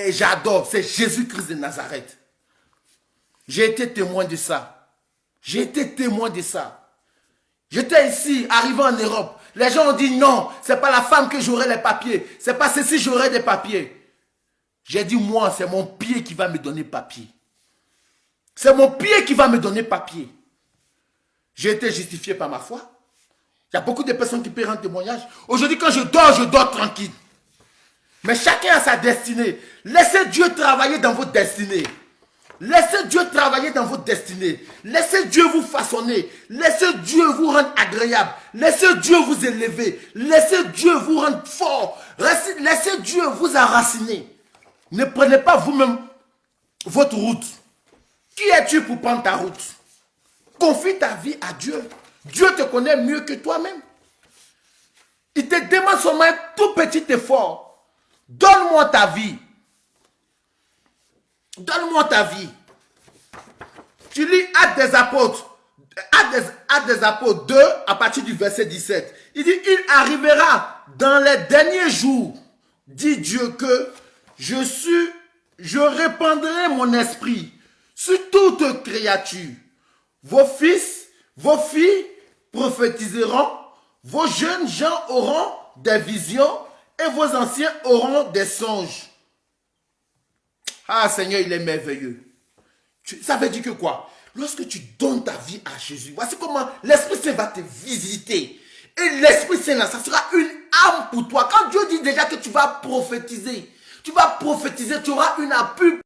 j'adore. C'est Jésus-Christ de Nazareth. J'ai été témoin de ça. J'ai été témoin de ça. J'étais ici, arrivé en Europe. Les gens ont dit non, c'est pas la femme que j'aurai les papiers. C'est pas ceci, j'aurai des papiers. J'ai dit moi, c'est mon pied qui va me donner papier. C'est mon pied qui va me donner papier. J'ai été justifié par ma foi. Il y a beaucoup de personnes qui peuvent rendre témoignage. Aujourd'hui, quand je dors tranquille. Mais chacun a sa destinée. Laissez Dieu travailler dans votre destinée. Laissez Dieu travailler dans votre destinée. Laissez Dieu vous façonner. Laissez Dieu vous rendre agréable. Laissez Dieu vous élever. Laissez Dieu vous rendre fort. Laissez Dieu vous enraciner. Ne prenez pas vous-même votre route. Qui es-tu pour prendre ta route? Confie ta vie à Dieu. Dieu te connaît mieux que toi-même. Il te demande seulement un tout petit effort. Donne-moi ta vie. Donne-moi ta vie. Tu lis Actes des Apôtres. Actes des Apôtres 2 à partir du verset 17. Il dit, il arrivera dans les derniers jours, dit Dieu, que je répandrai mon esprit sur toute créature. Vos fils, vos filles prophétiseront, vos jeunes gens auront des visions et vos anciens auront des songes. Ah Seigneur, il est merveilleux. Ça veut dire que quoi? Lorsque tu donnes ta vie à Jésus, voici comment l'Esprit Saint va te visiter. Et l'Esprit Saint, là, ça sera une arme pour toi. Quand Dieu dit déjà que tu vas prophétiser, tu auras une appui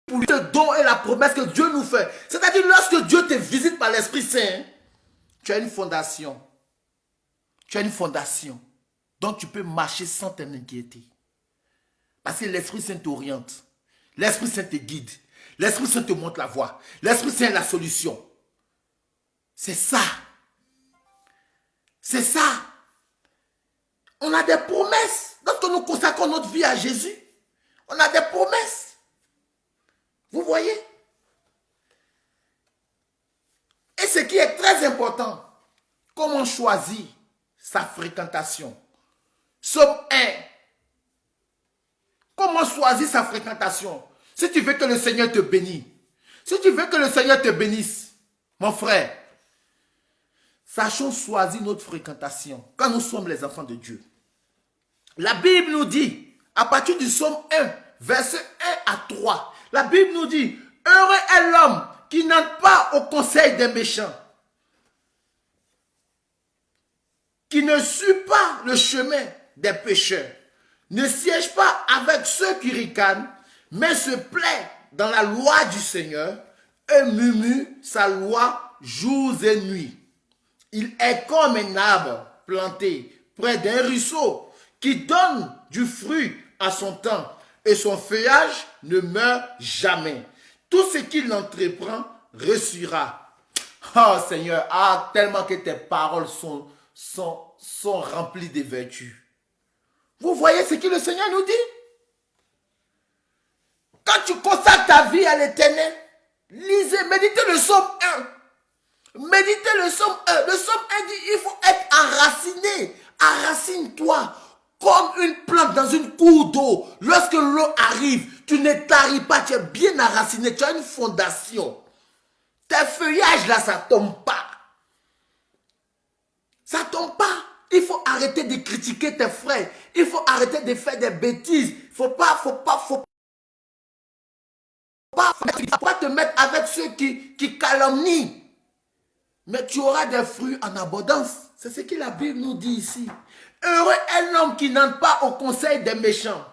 pour le don et la promesse que Dieu nous fait. C'est-à-dire, lorsque Dieu te visite par l'Esprit Saint, tu as une fondation. Tu as une fondation dont tu peux marcher sans t'inquiéter. Parce que l'Esprit Saint t'oriente. L'Esprit Saint te guide. L'Esprit Saint te montre la voie. L'Esprit Saint est la solution. C'est ça. C'est ça. On a des promesses. Lorsque nous consacrons notre vie à Jésus, on a des promesses. Vous voyez? Et ce qui est très important, comment choisir sa fréquentation? Somme 1. Comment choisir sa fréquentation? Si tu veux que le Seigneur te bénisse, si tu veux que le Seigneur te bénisse, mon frère, sachons choisir notre fréquentation quand nous sommes les enfants de Dieu. La Bible nous dit, à partir du psaume 1, verset 1 à 3, la Bible nous dit, heureux est l'homme qui n'entre pas au conseil des méchants, qui ne suit pas le chemin des pécheurs, ne siège pas avec ceux qui ricanent, mais se plaît dans la loi du Seigneur et murmure sa loi jour et nuit. Il est comme un arbre planté près d'un ruisseau qui donne du fruit à son temps et son feuillage ne meurt jamais. Tout ce qu'il entreprend réussira. Oh Seigneur, ah, tellement que tes paroles sont remplies de vertus. Vous voyez ce que le Seigneur nous dit? Quand tu consacres ta vie à l'Éternel, lisez, méditez le psaume 1. Méditez le psaume 1. Le psaume 1 dit, il faut être enraciné. Enracine-toi comme une plante dans une cour d'eau. Lorsque l'eau arrive, tu ne taris pas, tu es bien enraciné, tu as une fondation. Tes feuillages là, ça ne tombe pas. Ça ne tombe pas. Il faut arrêter de critiquer tes frères. Il faut arrêter de faire des bêtises. Faut pas te mettre avec ceux qui calomnient. Mais tu auras des fruits en abondance. C'est ce que la Bible nous dit ici. Heureux est l'homme qui n'entre pas au conseil des méchants.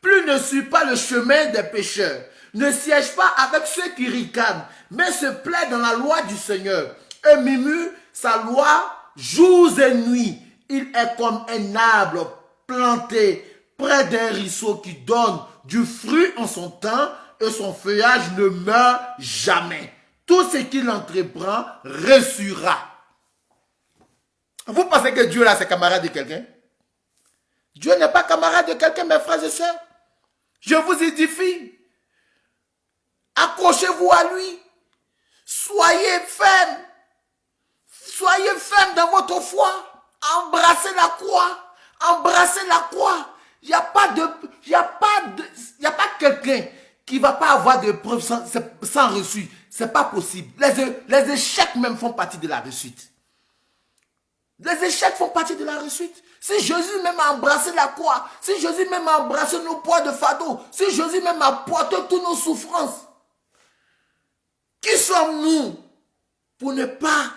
Plus ne suit pas le chemin des pécheurs. Ne siège pas avec ceux qui ricanent, mais se plaît dans la loi du Seigneur. Et murmure sa loi jour et nuit. Il est comme un arbre planté près d'un ruisseau qui donne du fruit en son temps et son feuillage ne meurt jamais. Tout ce qu'il entreprend réussira. Vous pensez que Dieu là c'est camarade de quelqu'un? Dieu n'est pas camarade de quelqu'un, mes frères et sœurs. Je vous édifie. Accrochez-vous à lui. Soyez ferme. Soyez ferme dans votre foi. Embrassez la croix. Embrassez la croix. Il n'y a pas quelqu'un qui ne va pas avoir de preuves sans reçu. Ce n'est pas possible. Les échecs même font partie de la réussite. Les échecs font partie de la réussite. Si Jésus même a embrassé la croix, si Jésus même a embrassé nos poids de fardeau, si Jésus même a porté toutes nos souffrances, qui sommes-nous pour ne pas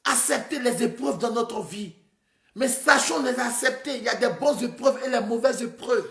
accepter les épreuves dans notre vie? Mais sachons les accepter. Il y a des bonnes épreuves et les mauvaises épreuves.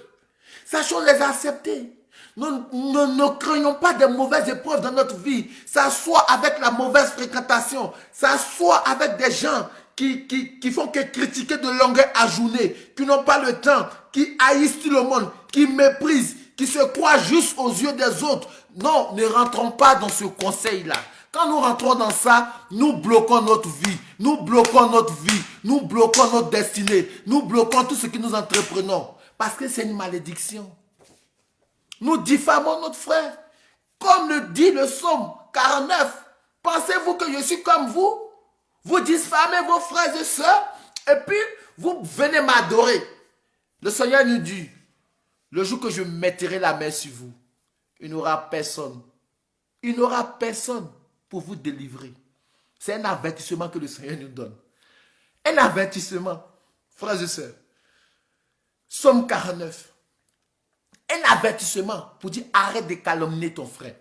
Sachons les accepter. Nous ne craignons pas des mauvaises épreuves dans notre vie. Ça soit avec la mauvaise fréquentation, ça soit avec des gens qui font que critiquer de longueur à journée, qui n'ont pas le temps, qui haïssent tout le monde, qui méprisent, qui se croient juste aux yeux des autres. Non, ne rentrons pas dans ce conseil-là. Quand nous rentrons dans ça, nous bloquons notre vie, nous bloquons notre vie, nous bloquons notre destinée, nous bloquons tout ce que nous entreprenons. Parce que c'est une malédiction. Nous diffamons notre frère. Comme le dit le psaume 49. Pensez-vous que je suis comme vous? Vous diffamez vos frères et sœurs et puis vous venez m'adorer. Le Seigneur nous dit, le jour que je mettrai la main sur vous, il n'y aura personne. Il n'y aura personne pour vous délivrer. C'est un avertissement que le Seigneur nous donne. Un avertissement, frères et sœurs. Psaume 49. Un avertissement pour dire arrête de calomnier ton frère.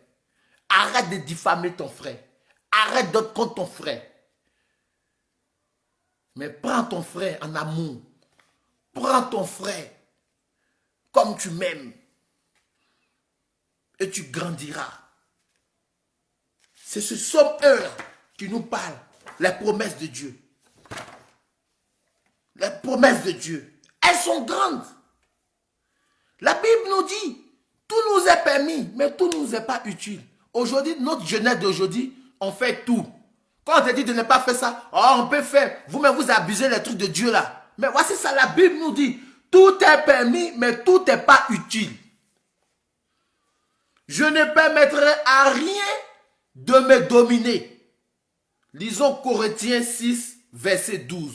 Arrête de diffamer ton frère. Arrête d'être contre ton frère. Mais prends ton frère en amour. Prends ton frère comme tu m'aimes. Et tu grandiras. C'est ce psaume 1 qui nous parle. Les promesses de Dieu. Les promesses de Dieu. Elles sont grandes. La Bible nous dit, tout nous est permis, mais tout ne nous est pas utile. Aujourd'hui, notre jeunesse d'aujourd'hui, on fait tout. Quand on te dit de ne pas faire ça, oh, on peut faire. Vous-même, vous abusez les trucs de Dieu là. Mais voici ça, la Bible nous dit, tout est permis, mais tout n'est pas utile. Je ne permettrai à rien de me dominer. Lisons Corinthiens 6, verset 12.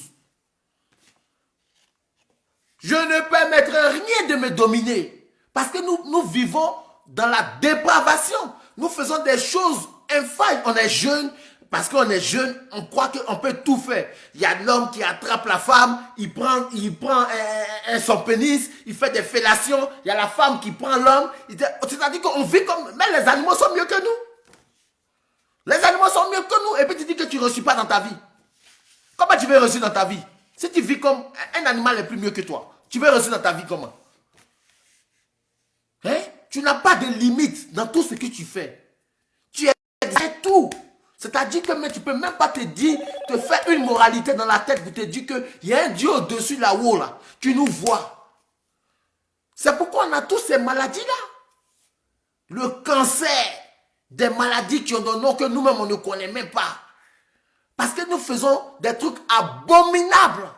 Je ne permettrai rien de me dominer. Parce que nous vivons dans la dépravation. Nous faisons des choses infâmes. On est jeune. Parce qu'on est jeune, on croit qu'on peut tout faire. Il y a l'homme qui attrape la femme, il prend son pénis, il fait des fellations. Il y a la femme qui prend l'homme. C'est-à-dire qu'on vit comme... Mais les animaux sont mieux que nous. Les animaux sont mieux que nous. Et puis tu dis que tu ne reçus pas dans ta vie. Comment tu veux réussir dans ta vie? Si tu vis comme un animal est plus mieux que toi, tu veux réussir dans ta vie comment? Hein? Tu n'as pas de limite dans tout ce que tu fais. Tu es tout. C'est-à-dire que tu ne peux même pas te faire une moralité dans la tête pour te dire qu'il y a un Dieu au-dessus là-haut là. Tu nous vois. C'est pourquoi on a tous ces maladies-là. Le cancer, des maladies qui ont des noms que nous-mêmes on ne connaît même pas. Parce que nous faisons des trucs abominables.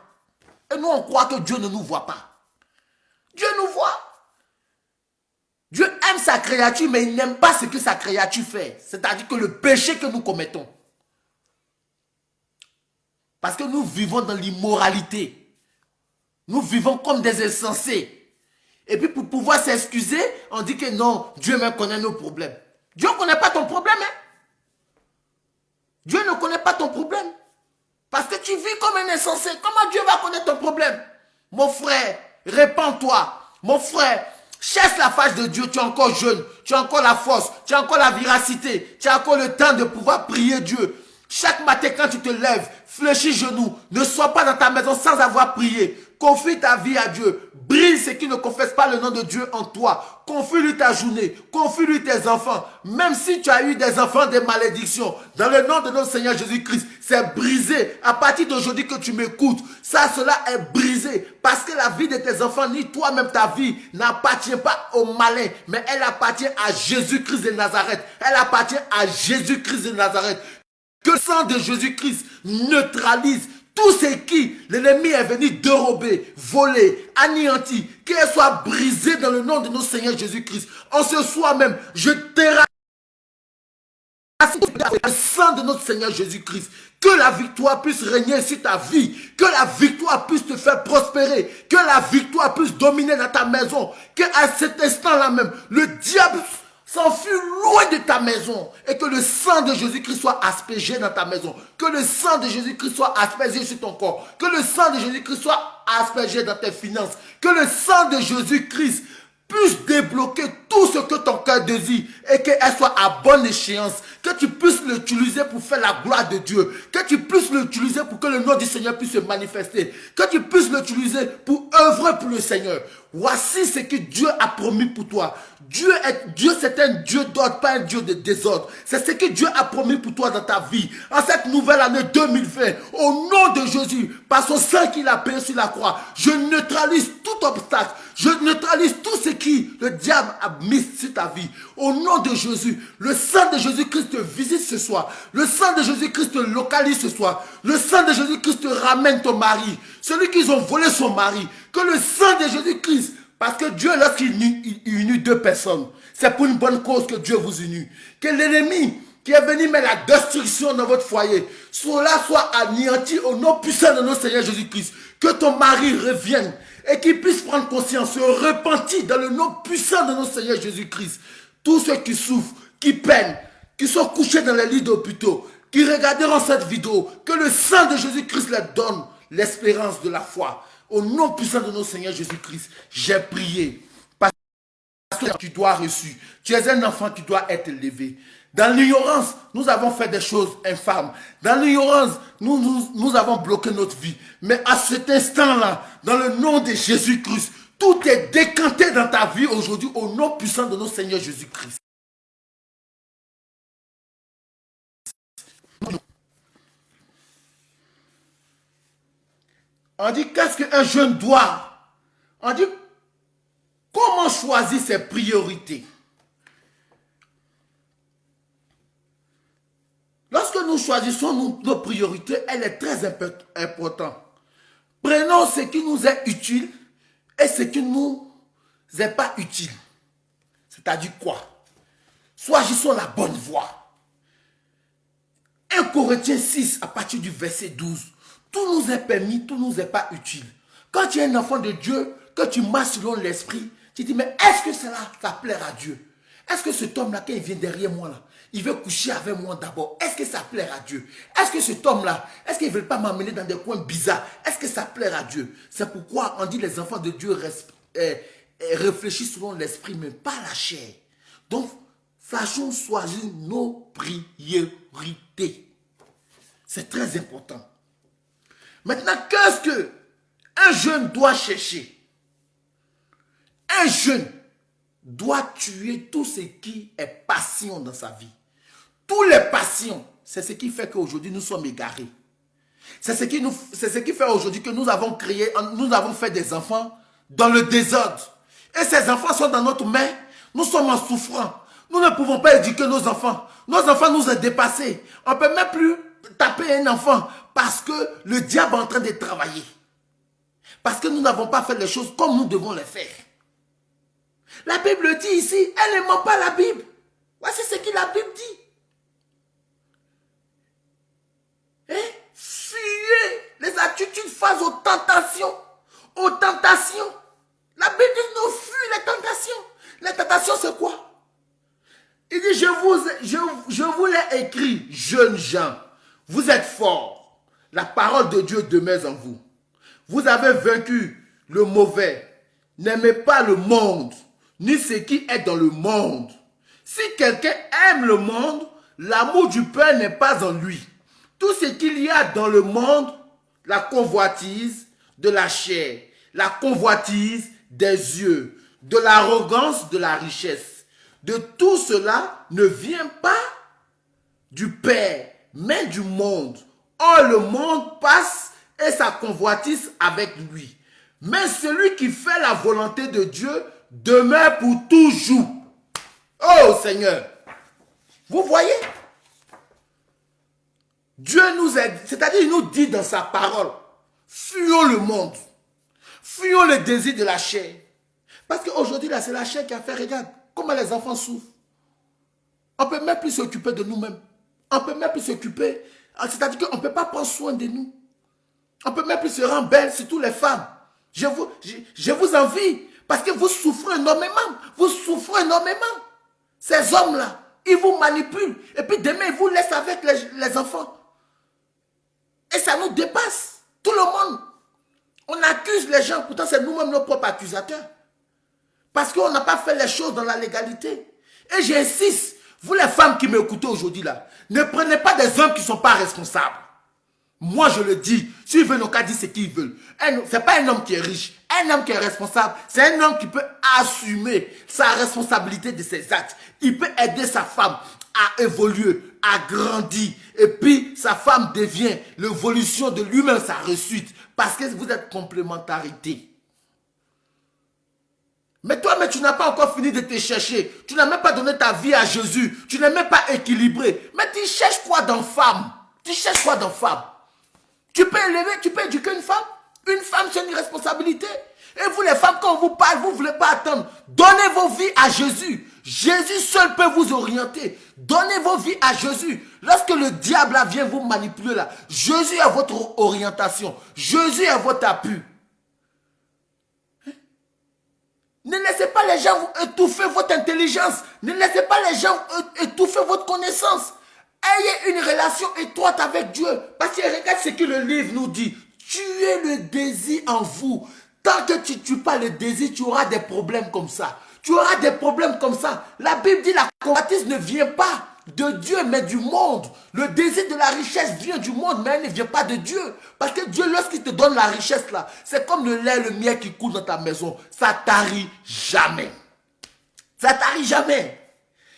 Et nous on croit que Dieu ne nous voit pas. Dieu nous voit. Dieu aime sa créature, mais il n'aime pas ce que sa créature fait. C'est-à-dire que le péché que nous commettons. Parce que nous vivons dans l'immoralité. Nous vivons comme des insensés. Et puis pour pouvoir s'excuser, on dit que non, Dieu même connaît nos problèmes. Dieu ne connaît pas ton problème. Hein? Dieu ne connaît pas ton problème. Parce que tu vis comme un insensé. Comment Dieu va connaître ton problème? Mon frère, répands-toi. Mon frère, cherche la face de Dieu. Tu es encore jeune. Tu as encore la force. Tu as encore la véracité. Tu as encore le temps de pouvoir prier Dieu. Chaque matin quand tu te lèves, fléchis genoux. Ne sois pas dans ta maison sans avoir prié. Confie ta vie à Dieu. Brise ceux qui ne confessent pas le nom de Dieu en toi. Confie-lui ta journée. Confie-lui tes enfants. Même si tu as eu des enfants, des malédictions, dans le nom de notre Seigneur Jésus-Christ, c'est brisé. À partir d'aujourd'hui que tu m'écoutes, cela est brisé. Parce que la vie de tes enfants, ni toi-même ta vie, n'appartient pas au malin, mais elle appartient à Jésus-Christ de Nazareth. Elle appartient à Jésus-Christ de Nazareth. Que le sang de Jésus-Christ neutralise tout ce qui l'ennemi est venu dérober, voler, anéantir, qu'elle soit brisée dans le nom de notre Seigneur Jésus-Christ. En ce soir même, je terrasse le sang de notre Seigneur Jésus-Christ. Que la victoire puisse régner sur ta vie. Que la victoire puisse te faire prospérer. Que la victoire puisse dominer dans ta maison. Que à cet instant-là même, le diable s'enfuit loin de ta maison et que le sang de Jésus-Christ soit aspergé dans ta maison. Que le sang de Jésus-Christ soit aspergé sur ton corps. Que le sang de Jésus-Christ soit aspergé dans tes finances. Que le sang de Jésus-Christ puisse débloquer tout ce que ton cœur désire et qu'elle soit à bonne échéance. Que tu puisses l'utiliser pour faire la gloire de Dieu. Que tu puisses l'utiliser pour que le nom du Seigneur puisse se manifester. Que tu puisses l'utiliser pour œuvrer pour le Seigneur. Voici ce que Dieu a promis pour toi. Dieu c'est un Dieu d'ordre, pas un Dieu de désordre. C'est ce que Dieu a promis pour toi dans ta vie. En cette nouvelle année 2020, au nom de Jésus, par son sang qu'il a payé sur la croix, je neutralise tout obstacle. Je neutralise tout ce qui le diable a mis sur ta vie. Au nom de Jésus, le sang de Jésus-Christ te visite ce soir. Le sang de Jésus-Christ te localise ce soir. Le sang de Jésus-Christ te ramène ton mari. Celui qui ont volé son mari. Que le sang de Jésus-Christ, parce que Dieu, lorsqu'il unit deux personnes, c'est pour une bonne cause que Dieu vous unit. Que l'ennemi qui est venu mettre la destruction dans votre foyer, cela soit anéanti au nom puissant de notre Seigneur Jésus-Christ. Que ton mari revienne et qu'il puisse prendre conscience, se repentir dans le nom puissant de notre Seigneur Jésus-Christ. Tous ceux qui souffrent, qui peinent, qui sont couchés dans les lits d'hôpitaux, qui regarderont cette vidéo, que le sang de Jésus-Christ leur donne l'espérance de la foi. Au nom puissant de notre Seigneur Jésus-Christ, j'ai prié. Parce que tu dois reçu. Tu es un enfant qui doit être élevé. Dans l'ignorance, nous avons fait des choses infâmes. Dans l'ignorance, nous avons bloqué notre vie. Mais à cet instant-là, dans le nom de Jésus-Christ, tout est décanté dans ta vie aujourd'hui au nom puissant de notre Seigneur Jésus-Christ. On dit qu'est-ce qu'un jeune doit? On dit comment choisir ses priorités? Lorsque nous choisissons nos priorités, elle est très importante. Prenons ce qui nous est utile et ce qui ne nous est pas utile. C'est-à-dire quoi? Choisissons la bonne voie. 1 Corinthiens 6, à partir du verset 12. Tout nous est permis, tout nous est pas utile. Quand tu es un enfant de Dieu, que tu marches selon l'esprit, tu te dis, mais est-ce que cela va plaire à Dieu? Est-ce que cet homme-là, quand il vient derrière moi, là, il veut coucher avec moi d'abord? Est-ce que ça plaire à Dieu? Est-ce que cet homme-là, est-ce qu'il ne veut pas m'amener dans des coins bizarres? Est-ce que ça plaire à Dieu? C'est pourquoi on dit les enfants de Dieu réfléchissent selon l'esprit, mais pas la chair. Donc, sachons choisir nos priorités. C'est très important. Maintenant, qu'est-ce qu'un jeune doit chercher? Un jeune doit tuer tout ce qui est passion dans sa vie. Toutes les passions, c'est ce qui fait qu'aujourd'hui nous sommes égarés. C'est ce qui fait aujourd'hui que nous avons fait des enfants dans le désordre. Et ces enfants sont dans notre main. Nous sommes en souffrant. Nous ne pouvons pas éduquer nos enfants. Nos enfants nous ont dépassés. On ne peut même plus taper un enfant parce que le diable est en train de travailler. Parce que nous n'avons pas fait les choses comme nous devons les faire. La Bible dit ici, elle ne ment pas la Bible. Voici ce que la Bible dit. Fuyez les attitudes face aux tentations. Aux tentations. La Bible dit nous fuyons les tentations. Les tentations, c'est quoi? Il dit, je vous l'ai écrit, jeunes gens. Vous êtes forts. La parole de Dieu demeure en vous. Vous avez vaincu le mauvais. N'aimez pas le monde, ni ce qui est dans le monde. Si quelqu'un aime le monde, l'amour du Père n'est pas en lui. Tout ce qu'il y a dans le monde, la convoitise de la chair, la convoitise des yeux, de l'arrogance, de la richesse. De tout cela ne vient pas du Père, mais du monde. Or, le monde passe et sa convoitise avec lui. Mais celui qui fait la volonté de Dieu demeure pour toujours. Oh Seigneur, vous voyez? Dieu nous aide, c'est-à-dire il nous dit dans sa parole, fuyons le monde, fuyons le désir de la chair. Parce qu'aujourd'hui, là, c'est la chair qui a fait, regarde, comment les enfants souffrent. On ne peut même plus s'occuper de nous-mêmes. On ne peut même plus s'occuper, c'est-à-dire qu'on ne peut pas prendre soin de nous. On ne peut même plus se rendre belle, surtout les femmes. Je vous envie, parce que vous souffrez énormément. Vous souffrez énormément. Ces hommes-là, ils vous manipulent. Et puis demain, ils vous laissent avec les enfants. Et ça nous dépasse. Tout le monde. On accuse les gens, pourtant c'est nous-mêmes nos propres accusateurs. Parce qu'on n'a pas fait les choses dans la légalité. Et j'insiste, vous les femmes qui m'écoutez aujourd'hui là, ne prenez pas des hommes qui ne sont pas responsables. Moi je le dis, s'ils veulent, on qu'à dire ce qu'ils veulent. Ce n'est pas un homme qui est riche, un homme qui est responsable, c'est un homme qui peut assumer sa responsabilité de ses actes. Il peut aider sa femme à évoluer, à grandir. Et puis sa femme devient l'évolution de lui-même, sa réussite. Parce que vous êtes complémentarité. Mais toi, tu n'as pas encore fini de te chercher. Tu n'as même pas donné ta vie à Jésus. Tu n'es même pas équilibré. Mais tu cherches quoi dans femme? Tu cherches quoi dans femme? Tu peux élever, tu peux éduquer une femme? Une femme, c'est une responsabilité. Et vous les femmes, quand on vous parle, vous ne voulez pas attendre. Donnez vos vies à Jésus. Jésus seul peut vous orienter. Donnez vos vies à Jésus. Lorsque le diable là, vient vous manipuler, là, Jésus est votre orientation. Jésus est votre appui. Ne laissez pas les gens vous étouffer votre intelligence. Ne laissez pas les gens étouffer votre connaissance. Ayez une relation étroite avec Dieu. Parce que regarde ce que le livre nous dit. Tuez le désir en vous. Tant que tu ne tues pas le désir, tu auras des problèmes comme ça. Tu auras des problèmes comme ça. La Bible dit la convoitise ne vient pas de Dieu, mais du monde. Le désir de la richesse vient du monde, mais elle ne vient pas de Dieu. Parce que Dieu, lorsqu'il te donne la richesse là, c'est comme le lait, le miel qui coule dans ta maison. Ça tarit jamais. Ça tarit jamais.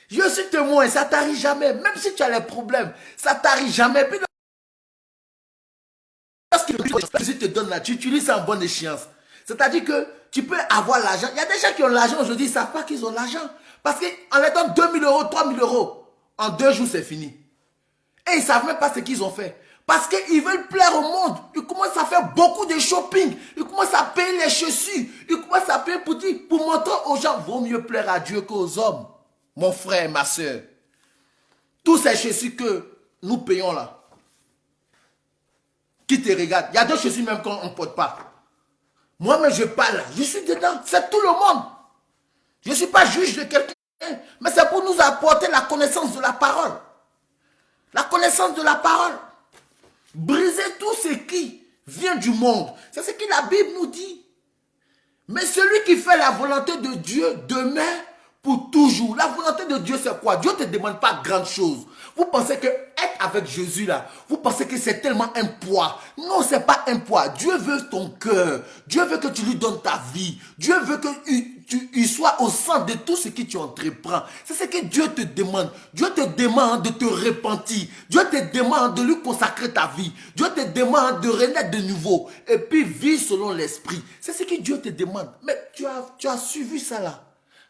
Je suis témoin, ça tarit jamais. Même si tu as les problèmes, ça tarit jamais. Puis lorsqu'il te donne là, tu utilises ça en bonne échéance. C'est-à-dire que tu peux avoir l'argent. Il y a des gens qui ont l'argent aujourd'hui, ils ne savent pas qu'ils ont l'argent. Parce qu'on leur donne 2 000 euros, 3 000 euros. En 2 jours, c'est fini. Et ils ne savent même pas ce qu'ils ont fait. Parce qu'ils veulent plaire au monde. Ils commencent à faire beaucoup de shopping. Ils commencent à payer les chaussures. Ils commencent à payer pour montrer aux gens. Vaut mieux plaire à Dieu qu'aux hommes. Mon frère, ma soeur. Tous ces chaussures que nous payons là. Qui te regarde. Il y a d'autres chaussures même qu'on ne porte pas. Moi-même, je parle. Je suis dedans. C'est tout le monde. Je ne suis pas juge de quelqu'un. Mais c'est pour nous apporter la connaissance de la parole. La connaissance de la parole. Briser tout ce qui vient du monde. C'est ce que la Bible nous dit. Mais celui qui fait la volonté de Dieu demeure pour toujours. La volonté de Dieu, c'est quoi? Dieu ne te demande pas grande chose. Vous pensez que être avec Jésus là, vous pensez que c'est tellement un poids. Non, ce n'est pas un poids. Dieu veut ton cœur. Dieu veut que tu lui donnes ta vie. Dieu veut que tu sois au centre de tout ce que tu entreprends. C'est ce que Dieu te demande. Dieu te demande de te repentir. Dieu te demande de lui consacrer ta vie. Dieu te demande de renaître de nouveau. Et puis vivre selon l'esprit. C'est ce que Dieu te demande. Mais tu as suivi ça là.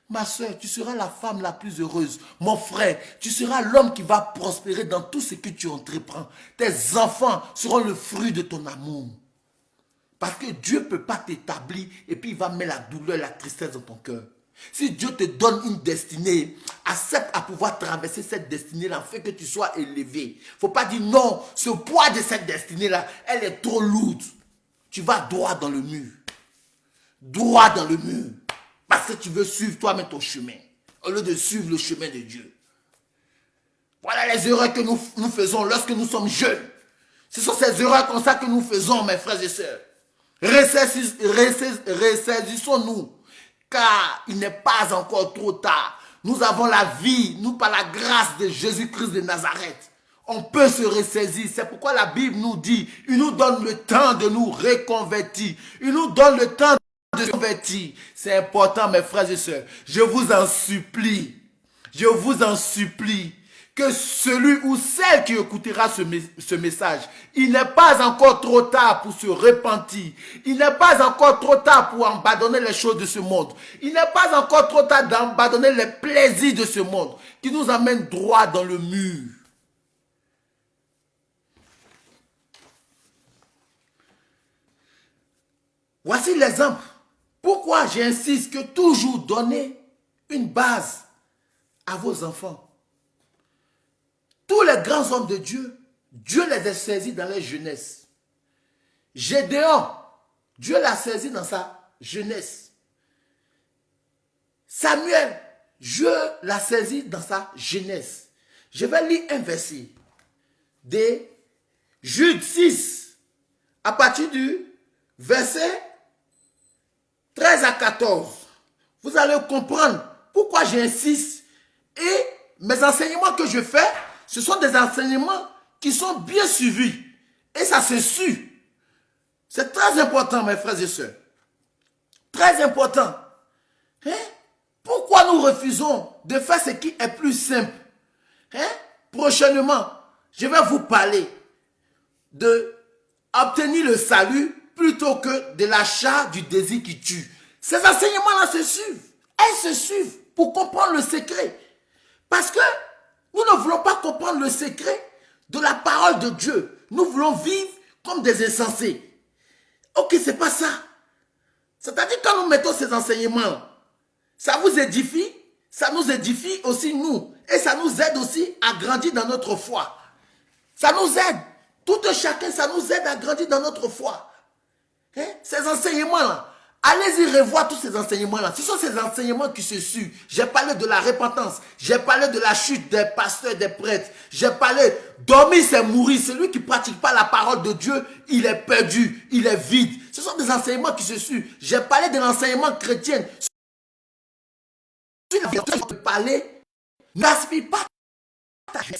Ma soeur, tu seras la femme la plus heureuse. Mon frère, tu seras l'homme qui va prospérer dans tout ce que tu entreprends. Tes enfants seront le fruit de ton amour. Parce que Dieu ne peut pas t'établir et puis il va mettre la douleur et la tristesse dans ton cœur. Si Dieu te donne une destinée, accepte à pouvoir traverser cette destinée-là, afin que tu sois élevé. Il ne faut pas dire non, ce poids de cette destinée-là, elle est trop lourde. Tu vas droit dans le mur. Droit dans le mur. Parce que tu veux suivre toi-même ton chemin, au lieu de suivre le chemin de Dieu. Voilà les erreurs que nous faisons lorsque nous sommes jeunes. Ce sont ces erreurs comme ça que nous faisons, mes frères et sœurs. Ressaisissons-nous, car il n'est pas encore trop tard. Nous avons la vie, nous par la grâce de Jésus-Christ de Nazareth. On peut se ressaisir. C'est pourquoi la Bible nous dit, il nous donne le temps de nous reconvertir. Il nous donne le temps de nous convertir. C'est important, mes frères et sœurs. Je vous en supplie, que celui ou celle qui écoutera ce message, il n'est pas encore trop tard pour se repentir. Il n'est pas encore trop tard pour abandonner les choses de ce monde. Il n'est pas encore trop tard d'abandonner les plaisirs de ce monde qui nous amènent droit dans le mur. Voici l'exemple. Pourquoi j'insiste que toujours donner une base à vos enfants. Tous les grands hommes de Dieu, Dieu les a saisis dans leur jeunesse. Gédéon, Dieu l'a saisi dans sa jeunesse. Samuel, Dieu l'a saisi dans sa jeunesse. Je vais lire un verset de Jude 6, à partir du verset 13 à 14. Vous allez comprendre pourquoi j'insiste. Et mes enseignements que je fais, ce sont des enseignements qui sont bien suivis. Et ça se suit. C'est très important, mes frères et sœurs. Très important. Hein? Pourquoi nous refusons de faire ce qui est plus simple? Hein? Prochainement, je vais vous parler d'obtenir le salut plutôt que de l'achat du désir qui tue. Ces enseignements-là se suivent. Elles se suivent pour comprendre le secret. Parce que nous ne voulons pas comprendre le secret de la parole de Dieu. Nous voulons vivre comme des insensés. Ok, c'est pas ça. C'est-à-dire quand nous mettons ces enseignements, ça vous édifie, ça nous édifie aussi nous. Et ça nous aide aussi à grandir dans notre foi. Ça nous aide. Tout un chacun, ça nous aide à grandir dans notre foi. Hein? Ces enseignements-là, allez-y revoir tous ces enseignements-là. Ce sont ces enseignements qui se suivent. J'ai parlé de la repentance. J'ai parlé de la chute des pasteurs, des prêtres. J'ai parlé, dormir c'est mourir. Celui qui ne pratique pas la parole de Dieu, il est perdu, il est vide. Ce sont des enseignements qui se suivent. J'ai parlé de l'enseignement chrétien. Parler, n'aspire pas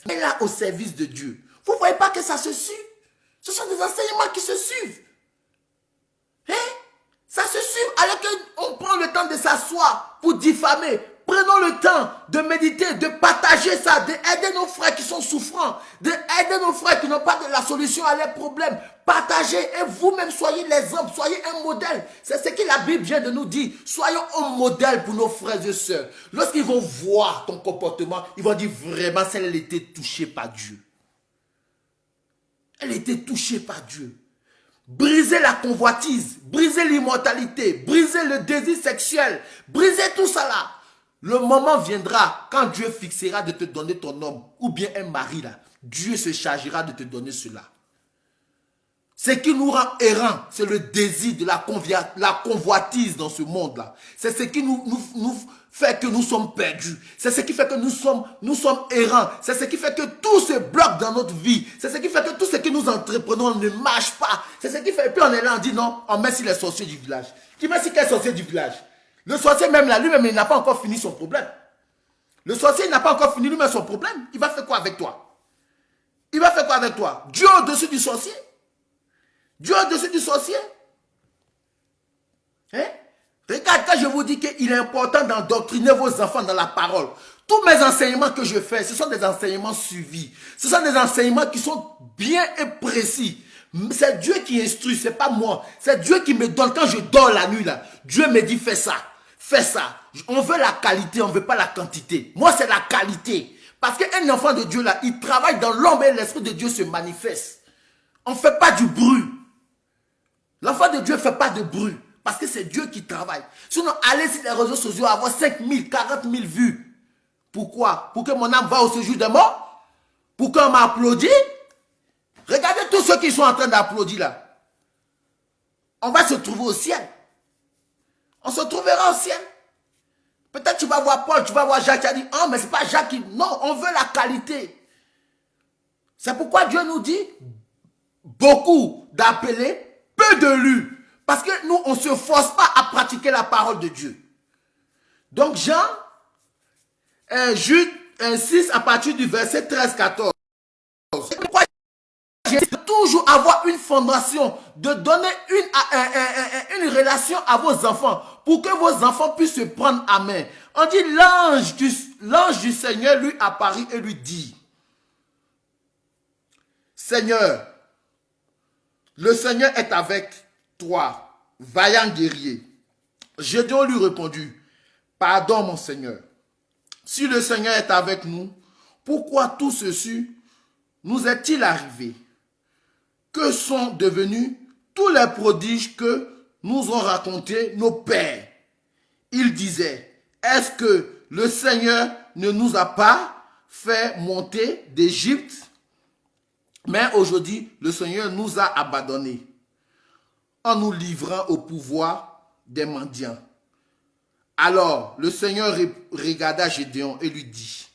mais là au service de Dieu. Vous ne voyez pas que ça se suit? Ce sont des enseignements qui se suivent. Hein? Ça se suit alors qu'on prend le temps de s'asseoir pour diffamer. Prenons le temps de méditer, de partager ça, d'aider nos frères qui sont souffrants, d'aider nos frères qui n'ont pas de la solution à leurs problèmes. Partagez et vous-même soyez l'exemple, soyez un modèle. C'est ce que la Bible vient de nous dire. Soyons un modèle pour nos frères et sœurs. Lorsqu'ils vont voir ton comportement, ils vont dire vraiment, elle était touchée par Dieu. Elle était touchée par Dieu. Briser la convoitise, briser l'immortalité, briser le désir sexuel, briser tout ça là. Le moment viendra quand Dieu fixera de te donner ton homme ou bien un mari là. Dieu se chargera de te donner cela. Ce qui nous rend errants, c'est le désir de la convoitise dans ce monde là. C'est ce qui nous fait que nous sommes perdus. C'est ce qui fait que nous sommes errants. C'est ce qui fait que tout se bloque dans notre vie. C'est ce qui fait que tout ce que nous entreprenons ne marche pas. C'est ce qui fait, puis on est là, on dit non, on met sur les sorciers du village. Qui met sur quel sorcier du village? Le sorcier même là, lui-même, il n'a pas encore fini son problème. Le sorcier n'a pas encore fini lui-même son problème. Il va faire quoi avec toi? Il va faire quoi avec toi? Dieu au-dessus du sorcier? Dieu au-dessus du sorcier? Hein? Regarde, quand je vous dis qu'il est important d'endoctriner vos enfants dans la parole, tous mes enseignements que je fais, ce sont des enseignements suivis. Ce sont des enseignements qui sont bien et précis. C'est Dieu qui instruit, ce n'est pas moi. C'est Dieu qui me donne. Quand je dors la nuit, là, Dieu me dit fais ça, fais ça. On veut la qualité, on ne veut pas la quantité. Moi, c'est la qualité. Parce qu'un enfant de Dieu, là, il travaille dans l'ombre et l'Esprit de Dieu se manifeste. On ne fait pas du bruit. L'enfant de Dieu ne fait pas de bruit. Parce que c'est Dieu qui travaille. Sinon, allez sur les réseaux sociaux, avoir 5 000, 40 000 vues. Pourquoi? Pour que mon âme va au séjour des morts? Pour qu'on m'applaudisse? Regardez tous ceux qui sont en train d'applaudir là. On va se trouver au ciel. On se trouvera au ciel. Peut-être tu vas voir Paul, tu vas voir Jacques, tu vas dire, oh mais c'est pas Jacques qui... Non, on veut la qualité. C'est pourquoi Dieu nous dit, beaucoup d'appelés, peu d'élus. Parce que nous, on ne se force pas à pratiquer la parole de Dieu. Donc Jean, Jude 6, à partir du verset 13-14. Toujours avoir une fondation, de donner une relation à vos enfants, pour que vos enfants puissent se prendre à main. On dit l'ange du Seigneur lui apparut et lui dit, Seigneur, le Seigneur est avec toi, vaillant guerrier. Gédéon lui répondit, pardon mon Seigneur, si le Seigneur est avec nous, pourquoi tout ceci nous est-il arrivé? Que sont devenus tous les prodiges que nous ont racontés nos pères? Ils disaient, est-ce que le Seigneur ne nous a pas fait monter d'Égypte? Mais aujourd'hui, le Seigneur nous a abandonnés en nous livrant au pouvoir des mendiants. Alors, le Seigneur regarda Gédéon et lui dit,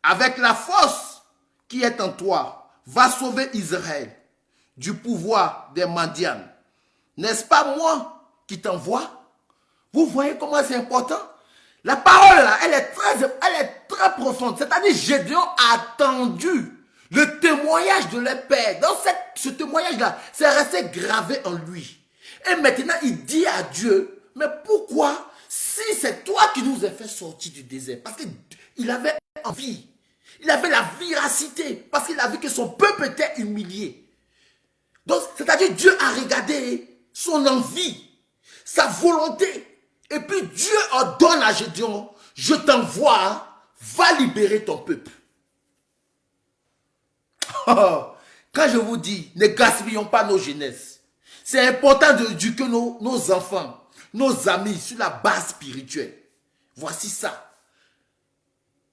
avec la force qui est en toi, va sauver Israël du pouvoir des mendiants. N'est-ce pas moi qui t'envoie? Vous voyez comment c'est important? La parole là, elle est très profonde. C'est-à-dire Gédéon a attendu le témoignage de leur père. Dans ce témoignage-là, c'est resté gravé en lui. Et maintenant, il dit à Dieu, mais pourquoi, si c'est toi qui nous as fait sortir du désert? Parce qu'il avait envie. Il avait la véracité. Parce qu'il a vu que son peuple était humilié. Donc, c'est-à-dire Dieu a regardé son envie, sa volonté. Et puis Dieu ordonne à Gédéon, je t'envoie, va libérer ton peuple. Quand je vous dis, ne gaspillons pas nos jeunesses. C'est important d'éduquer nos enfants, nos amis sur la base spirituelle. Voici ça.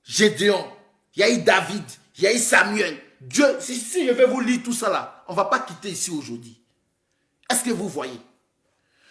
Gédéon, il y a eu David, il y a eu Samuel. Dieu, si je vais vous lire tout ça là, on ne va pas quitter ici aujourd'hui. Est-ce que vous voyez?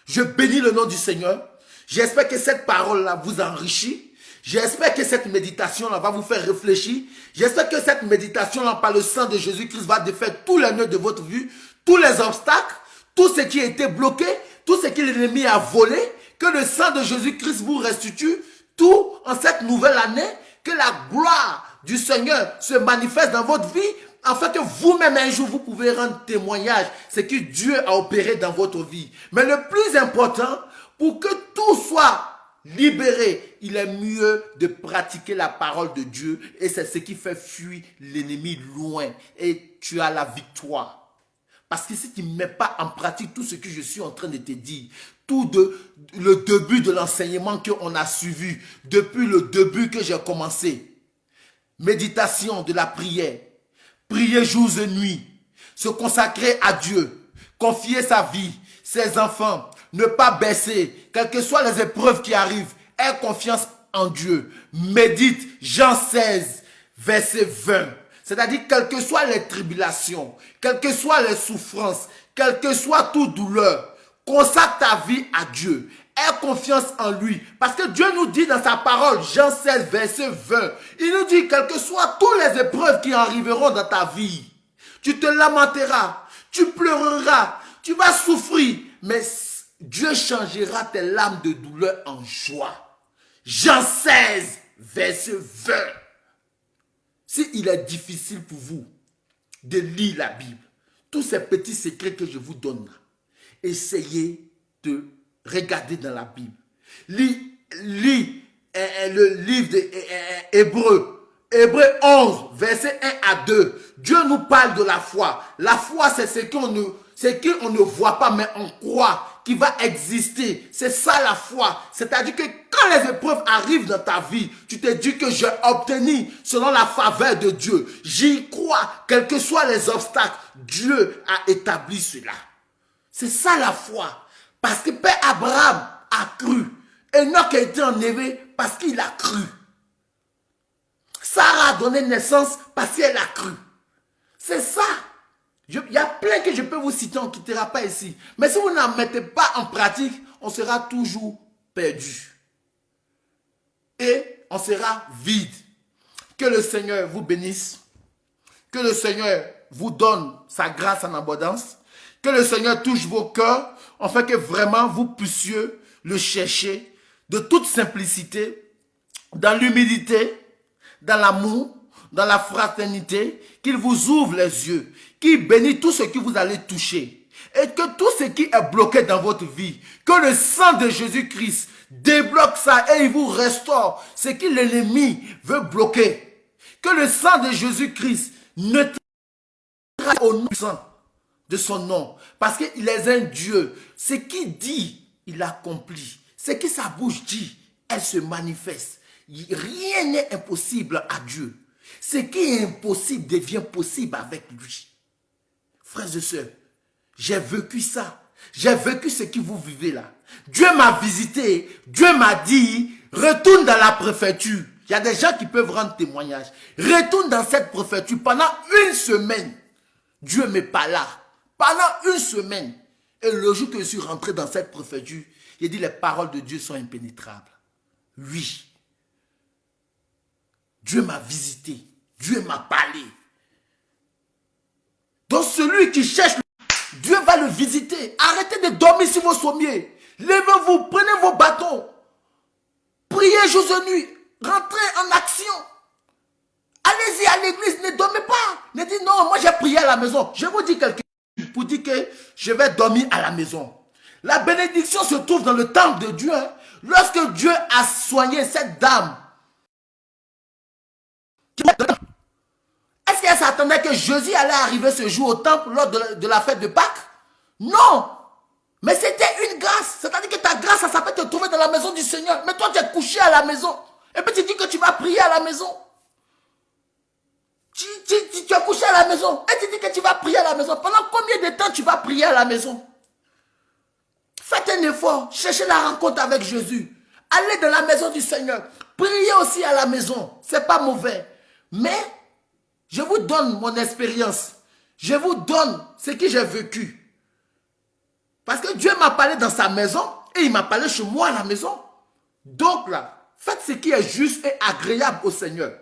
Je bénis le nom du Seigneur. J'espère que cette parole-là vous enrichit. J'espère que cette méditation-là va vous faire réfléchir. J'espère que cette méditation-là, par le sang de Jésus-Christ, va défaire tous les nœuds de votre vie, tous les obstacles, tout ce qui a été bloqué, tout ce que l'ennemi a volé. Que le sang de Jésus-Christ vous restitue tout en cette nouvelle année. Que la gloire du Seigneur se manifeste dans votre vie, afin que vous-même un jour vous pouvez rendre témoignage ce que Dieu a opéré dans votre vie. Mais le plus important, pour que tout soit libéré, il est mieux de pratiquer la parole de Dieu, et c'est ce qui fait fuir l'ennemi loin, et tu as la victoire. Parce que si tu ne mets pas en pratique tout ce que je suis en train de te dire, le début de l'enseignement qu'on a suivi, depuis le début que j'ai commencé, méditation de la prière, prier jours et nuits, se consacrer à Dieu, confier sa vie, ses enfants, ne pas baisser, quelles que soient les épreuves qui arrivent, aie confiance en Dieu. Médite Jean 16, verset 20. C'est-à-dire, quelles que soient les tribulations, quelles que soient les souffrances, quelle que soit toute douleur, consacre ta vie à Dieu. Aie confiance en lui. Parce que Dieu nous dit dans sa parole, Jean 16, verset 20, il nous dit, quelles que soient toutes les épreuves qui arriveront dans ta vie, tu te lamenteras, tu pleureras, tu vas souffrir, mais Dieu changera tes larmes de douleur en joie. Jean 16, verset 20. S'il est difficile pour vous de lire la Bible, tous ces petits secrets que je vous donne là, essayez de regarder dans la Bible. Lis le livre d'Hébreux. Hébreux 11, verset 1 à 2. Dieu nous parle de la foi. La foi, c'est ce qu'on ne voit pas, mais on croit qui va exister. C'est ça la foi. C'est-à-dire que quand les épreuves arrivent dans ta vie, tu te dis que j'ai obtenu selon la faveur de Dieu. J'y crois, quels que soient les obstacles. Dieu a établi cela. C'est ça la foi. Parce que Père Abraham a cru. Enoch a été enlevé parce qu'il a cru. Sarah a donné naissance parce qu'elle a cru. C'est ça. Il y a plein que je peux vous citer, on ne quittera pas ici. Mais si vous n'en mettez pas en pratique, on sera toujours perdu. Et on sera vide. Que le Seigneur vous bénisse. Que le Seigneur vous donne sa grâce en abondance. Que le Seigneur touche vos cœurs, afin que vraiment vous puissiez le chercher de toute simplicité, dans l'humilité, dans l'amour, dans la fraternité, qu'il vous ouvre les yeux, qu'il bénisse tout ce que vous allez toucher. Et que tout ce qui est bloqué dans votre vie, que le sang de Jésus-Christ débloque ça et il vous restaure ce que l'ennemi veut bloquer. Que le sang de Jésus-Christ ne traite au nom de son nom. Parce qu'il est un Dieu. Ce qu'il dit, il accomplit. Ce que sa bouche dit, elle se manifeste. Rien n'est impossible à Dieu. Ce qui est impossible devient possible avec lui. Frères et sœurs, j'ai vécu ça. J'ai vécu ce que vous vivez là. Dieu m'a visité. Dieu m'a dit, retourne dans la préfecture. Il y a des gens qui peuvent rendre témoignage. Retourne dans cette préfecture pendant une semaine. Dieu me parle là. Pendant une semaine. Et le jour que je suis rentré dans cette préfecture, j'ai dit les paroles de Dieu sont impénétrables. Oui. Dieu m'a visité. Dieu m'a parlé. Donc celui qui cherche, Dieu va le visiter. Arrêtez de dormir sur vos sommiers. Levez-vous, prenez vos bâtons. Priez jour et nuit. Rentrez en action. Allez-y à l'église, ne dormez pas. Ne dites non, moi j'ai prié à la maison. Je vous dis quelque chose pour dire que je vais dormir à la maison. La bénédiction se trouve dans le temple de Dieu. Lorsque Dieu a soigné cette dame, est-ce qu'elle s'attendait que Jésus allait arriver ce jour au temple lors de la fête de Pâques? Non. Mais c'était une grâce. C'est-à-dire que ta grâce, ça peut te trouver dans la maison du Seigneur. Mais toi, tu es couché à la maison. Et puis tu dis que tu vas prier à la maison. Tu es couché à la maison. Et tu dis que tu vas prier à la maison. Pendant combien de temps tu vas prier à la maison? Faites un effort. Cherchez la rencontre avec Jésus. Allez dans la maison du Seigneur. Priez aussi à la maison. Ce n'est pas mauvais. Mais je vous donne mon expérience. Je vous donne ce que j'ai vécu. Parce que Dieu m'a parlé dans sa maison et il m'a parlé chez moi à la maison. Donc là, faites ce qui est juste et agréable au Seigneur.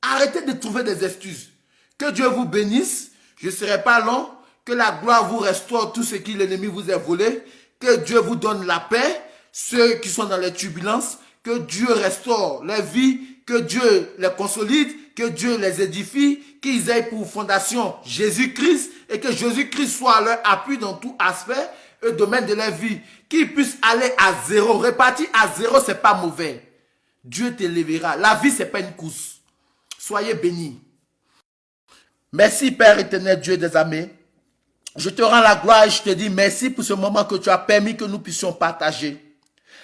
Arrêtez de trouver des excuses. Que Dieu vous bénisse. Je ne serai pas long. Que la gloire vous restaure tout ce que l'ennemi vous a volé. Que Dieu vous donne la paix. Ceux qui sont dans les turbulences. Que Dieu restaure leur vie. Que Dieu les consolide. Que Dieu les édifie. Qu'ils aient pour fondation Jésus-Christ. Et que Jésus-Christ soit leur appui dans tout aspect et domaine de leur vie. Qu'ils puissent aller à zéro. Repartir à zéro, ce n'est pas mauvais. Dieu t'élèvera. La vie, ce n'est pas une course. Soyez bénis. Merci Père éternel, Dieu des armées. Je te rends la gloire et je te dis merci pour ce moment que tu as permis que nous puissions partager.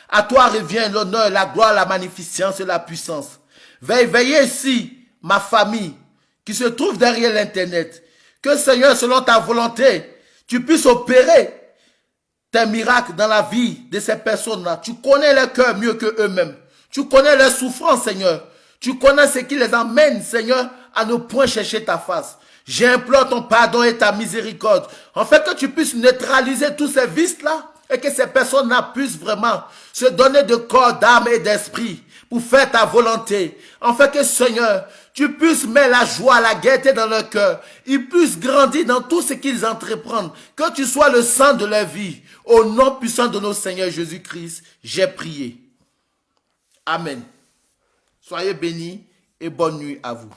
À toi revient l'honneur, la gloire, la magnificence et la puissance. Veillez ici, ma famille, qui se trouve derrière l'internet. Que Seigneur, selon ta volonté, tu puisses opérer tes miracles dans la vie de ces personnes-là. Tu connais leur cœur mieux que eux-mêmes. Tu connais leurs souffrances, Seigneur. Tu connais ce qui les amène, Seigneur, à ne point chercher ta face. J'implore ton pardon et ta miséricorde. En fait, que tu puisses neutraliser tous ces vices-là et que ces personnes-là puissent vraiment se donner de corps, d'âme et d'esprit pour faire ta volonté. En fait, que Seigneur, tu puisses mettre la joie, la gaieté dans leur cœur. Ils puissent grandir dans tout ce qu'ils entreprennent. Que tu sois le sang de leur vie. Au nom puissant de notre Seigneur Jésus-Christ, j'ai prié. Amen. Soyez bénis et bonne nuit à vous.